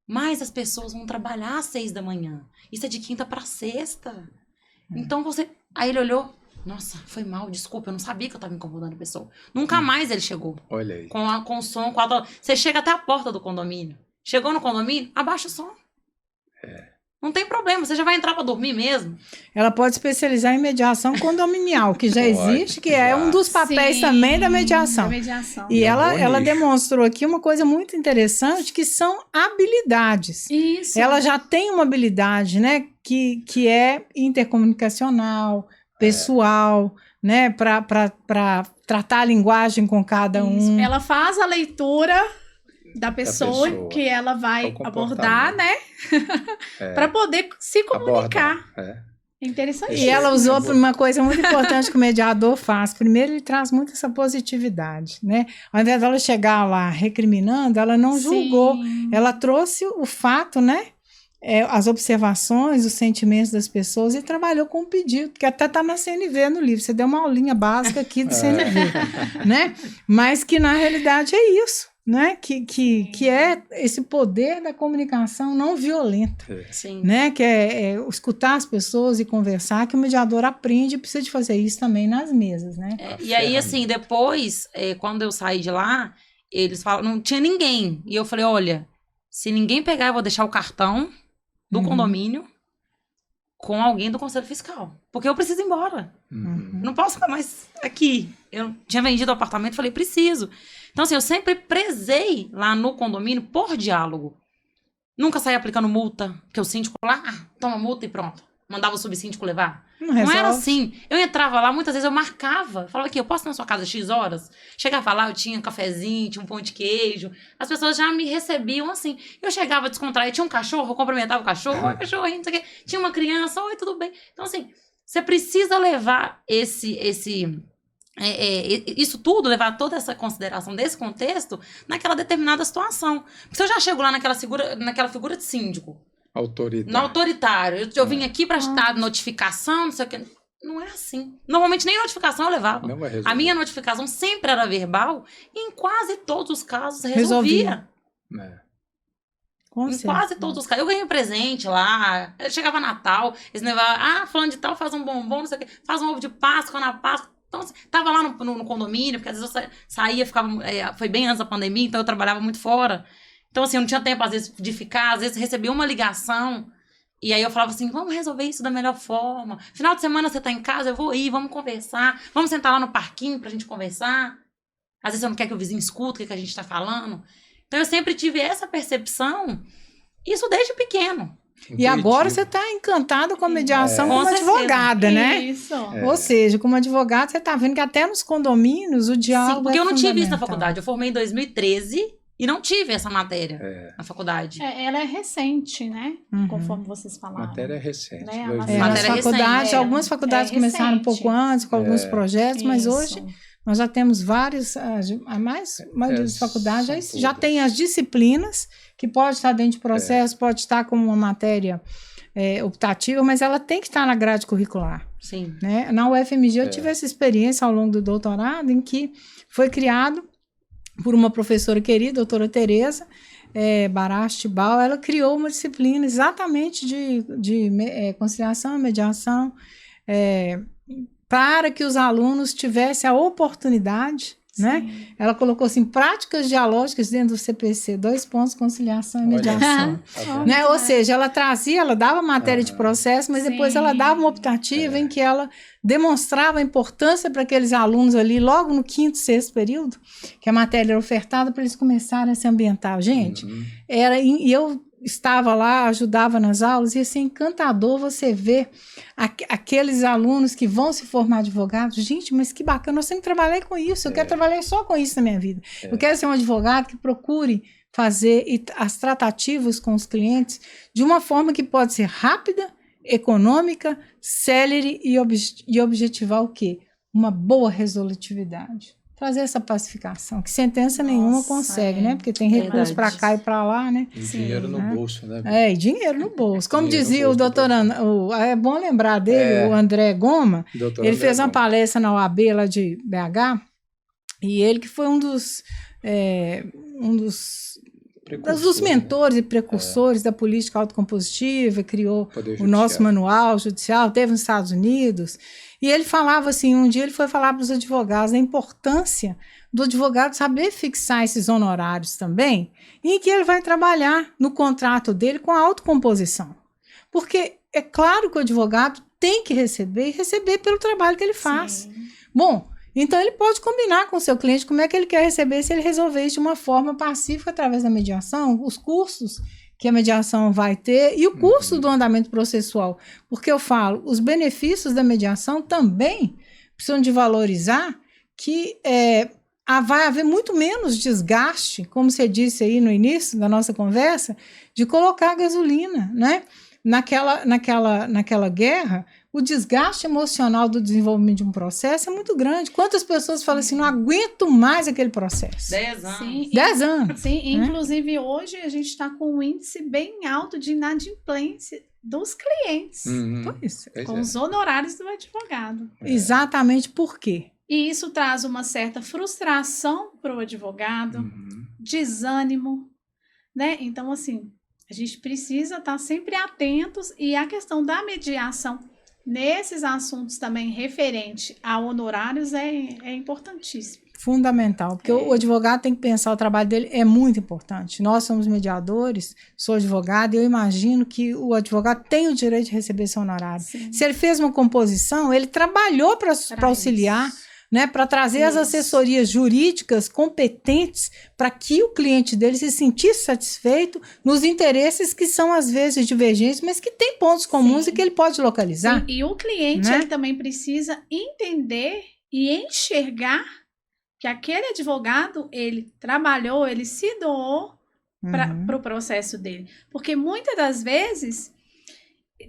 Mas as pessoas vão trabalhar às 6 da manhã. Isso é de quinta pra sexta. Então você... Aí ele olhou. Nossa, foi mal, desculpa. Eu não sabia que eu tava incomodando a pessoa. Nunca mais ele chegou. Olha aí. Com o som, 4 horas. Você chega até a porta do condomínio. Chegou no condomínio, abaixa o som. Não tem problema, você já vai entrar pra dormir mesmo. Ela pode especializar em mediação condominial, que já Pode, existe, que é um dos papéis Sim, também da mediação. da mediação. E É um bom ela nicho. demonstrou aqui uma coisa muito interessante, que são habilidades. Isso. Ela já tem uma habilidade, né, que é intercomunicacional, pessoal, né, para tratar a linguagem com cada Isso. um. Ela faz a leitura da pessoa, pessoa. que ela vai O abordar, né? É. Para poder se comunicar. Aborda. É interessante. E ela usou uma coisa muito importante que o mediador faz. Primeiro, ele traz muito essa positividade, né? Ao invés dela chegar lá recriminando, ela não julgou. Sim. Ela trouxe o fato, né? As observações, os sentimentos das pessoas e trabalhou com um pedido, que até está na CNV no livro. Você deu uma aulinha básica aqui do CNV, né? Mas que na realidade é isso, né? Que é esse poder da comunicação não violenta, Sim. né? Que é escutar as pessoas e conversar, que o mediador aprende e precisa de fazer isso também nas mesas, né? E aí, assim, depois, quando eu saí de lá, eles falaram, não tinha ninguém. E eu falei, olha, se ninguém pegar, eu vou deixar o cartão do condomínio com alguém do Conselho Fiscal. Porque eu preciso ir embora. Uhum. Não posso ficar mais aqui. Eu tinha vendido o apartamento, falei, preciso. Então, assim, eu sempre prezei lá no condomínio por diálogo. Nunca saí aplicando multa, porque o síndico lá, toma multa e pronto. Mandava o subsíndico levar. Não era assim. Eu entrava lá, muitas vezes eu marcava. Falava aqui, eu posso ir na sua casa X horas? Chegava lá, eu tinha um cafezinho, tinha um pão de queijo. As pessoas já me recebiam assim. Eu chegava descontraída, tinha um cachorro, eu cumprimentava o cachorro. Oi, cachorrinho, não sei o quê. Tinha uma criança, oi, tudo bem. Então, assim, você precisa levar isso tudo, levar toda essa consideração desse contexto naquela determinada situação. Porque se eu já chego lá naquela figura de síndico, Autoritário. no autoritário, eu vim aqui para dar notificação, não sei o que. Não é assim. Normalmente nem notificação eu levava. Não vai resolver. A minha notificação sempre era verbal e em quase todos os casos resolvia. É. Em quase todos os casos. Eu ganhei um presente lá, chegava Natal, eles levavam, fulano de tal faz um bombom, não sei o que, faz um ovo de Páscoa na Páscoa. Então, assim, tava lá no condomínio, porque às vezes eu saía, ficava, foi bem antes da pandemia, então eu trabalhava muito fora. Então, assim, eu não tinha tempo, às vezes, de ficar, às vezes recebia uma ligação, e aí eu falava assim, vamos resolver isso da melhor forma. Final de semana você tá em casa, eu vou ir, vamos conversar, vamos sentar lá no parquinho pra gente conversar. Às vezes você não quer que o vizinho escute o que a gente tá falando. Então, eu sempre tive essa percepção, isso desde pequeno. E agora você está encantado com a mediação como Com certeza. advogada, né? Isso. Ou seja, como advogada, você está vendo que até nos condomínios o diálogo Sim, porque eu não tive isso na fundamental. faculdade. Eu formei em 2013 E não tive essa matéria na faculdade. Ela é recente, né? Uhum. Conforme vocês falaram. A matéria é recente. Né? Matéria Faculdades, recente. algumas faculdades começaram um pouco antes, com alguns projetos, mas hoje nós já temos vários, a maioria das faculdades já tem as disciplinas, que pode estar dentro de processo, pode estar como uma matéria optativa, mas ela tem que estar na grade curricular. Sim. Né? Na UFMG eu tive essa experiência ao longo do doutorado, em que foi criado por uma professora querida, doutora Tereza Baracho Tibau. Ela criou uma disciplina exatamente de conciliação e mediação, para que os alunos tivessem a oportunidade, né? Ela colocou assim, práticas dialógicas dentro do CPC, 2 pontos, conciliação e mediação. Né? Ou seja, ela dava matéria de processo, mas depois ela dava uma optativa em que ela demonstrava a importância para aqueles alunos ali, logo no 5º, 6º período, que a matéria era ofertada para eles começarem a se ambientar. Gente, e eu estava lá, ajudava nas aulas, e assim, encantador você ver aqueles alunos que vão se formar advogados. Gente, mas que bacana, eu sempre trabalhei com isso, eu quero trabalhar só com isso na minha vida. Eu quero ser um advogado que procure fazer as tratativas com os clientes de uma forma que pode ser rápida, econômica, célere e objetivar o quê? Uma boa resolutividade. Trazer essa pacificação, que sentença nenhuma consegue, né? Porque tem recurso para cá e para lá, né? E dinheiro no bolso, né? E dinheiro no bolso. Como dizia o doutor, é bom lembrar dele, o André Goma, ele fez uma palestra na OAB lá de BH, e ele que foi um dos mentores e precursores da política autocompositiva, criou o nosso manual judicial, teve nos Estados Unidos. E ele falava assim, um dia ele foi falar para os advogados da importância do advogado saber fixar esses honorários também, e em que ele vai trabalhar no contrato dele com a autocomposição. Porque é claro que o advogado tem que receber, e receber pelo trabalho que ele faz. Sim. Bom, então ele pode combinar com o seu cliente como é que ele quer receber, se ele resolver isso de uma forma pacífica através da mediação, os custos que a mediação vai ter e o custo do andamento processual. Porque eu falo, os benefícios da mediação também precisam de valorizar que vai haver muito menos desgaste, como você disse aí no início da nossa conversa, de colocar gasolina, né? Naquela guerra, o desgaste emocional do desenvolvimento de um processo é muito grande. Quantas pessoas falam assim, não aguento mais aquele processo? 10 anos. Sim, 10 anos. Sim, inclusive hoje a gente está com um índice bem alto de inadimplência dos clientes. Com os honorários do advogado. Exatamente por quê? E isso traz uma certa frustração para o advogado, desânimo, né? Então, assim, a gente precisa estar sempre atentos, e a questão da mediação nesses assuntos também referente a honorários é importantíssimo. Fundamental, porque o advogado tem que pensar, o trabalho dele é muito importante. Nós somos mediadores, sou advogado, e eu imagino que o advogado tem o direito de receber seu honorário. Sim. Se ele fez uma composição, ele trabalhou para auxiliar, né, para trazer as assessorias jurídicas competentes para que o cliente dele se sentisse satisfeito nos interesses que são às vezes divergentes, mas que tem pontos comuns e que ele pode localizar. Sim. E o cliente ele também precisa entender e enxergar que aquele advogado, ele trabalhou, ele se doou para o processo dele. Porque muitas das vezes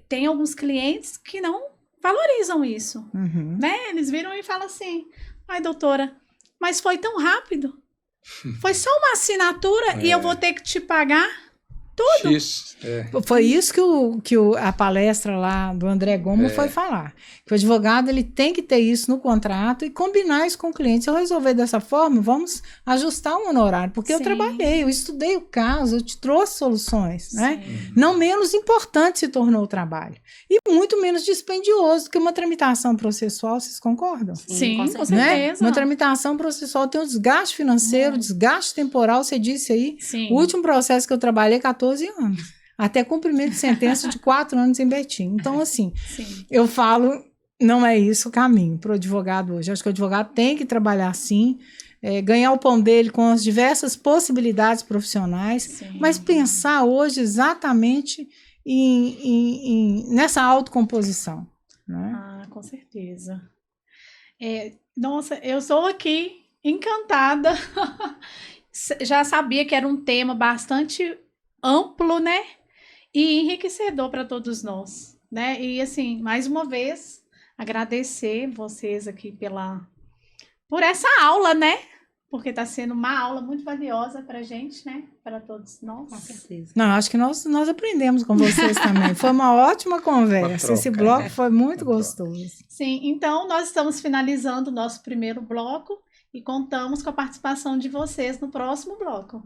tem alguns clientes que não valorizam isso, né? Eles viram e falam assim, ai doutora, mas foi tão rápido, foi só uma assinatura e eu vou ter que te pagar tudo. Foi isso que a palestra lá do André Goma foi falar, que o advogado ele tem que ter isso no contrato e combinar isso com o cliente. Se eu resolver dessa forma, vamos ajustar um honorário, porque eu trabalhei, eu estudei o caso, eu te trouxe soluções, né? Não menos importante se tornou o trabalho, e muito menos dispendioso do que uma tramitação processual, vocês concordam? Sim, com certeza. Né? Uma tramitação processual tem um desgaste financeiro, desgaste temporal, você disse aí. O último processo que eu trabalhei, 14 anos. Até cumprimento de sentença de 4 anos em Betim. Então, assim, eu falo, não é isso o caminho para o advogado hoje. Acho que o advogado tem que trabalhar assim, ganhar o pão dele com as diversas possibilidades profissionais, mas pensar hoje exatamente nessa autocomposição. Né? Ah, com certeza. Nossa, eu sou aqui encantada já sabia que era um tema bastante amplo, né? E enriquecedor para todos nós, né? E assim, mais uma vez, agradecer vocês aqui por essa aula, né? Porque está sendo uma aula muito valiosa para a gente, né? Para todos nós. Com certeza. Não, acho que nós aprendemos com vocês também. Foi uma ótima conversa. Uma troca, Esse bloco né? foi muito Uma troca. gostoso. Sim, então nós estamos finalizando o nosso primeiro bloco e contamos com a participação de vocês no próximo bloco.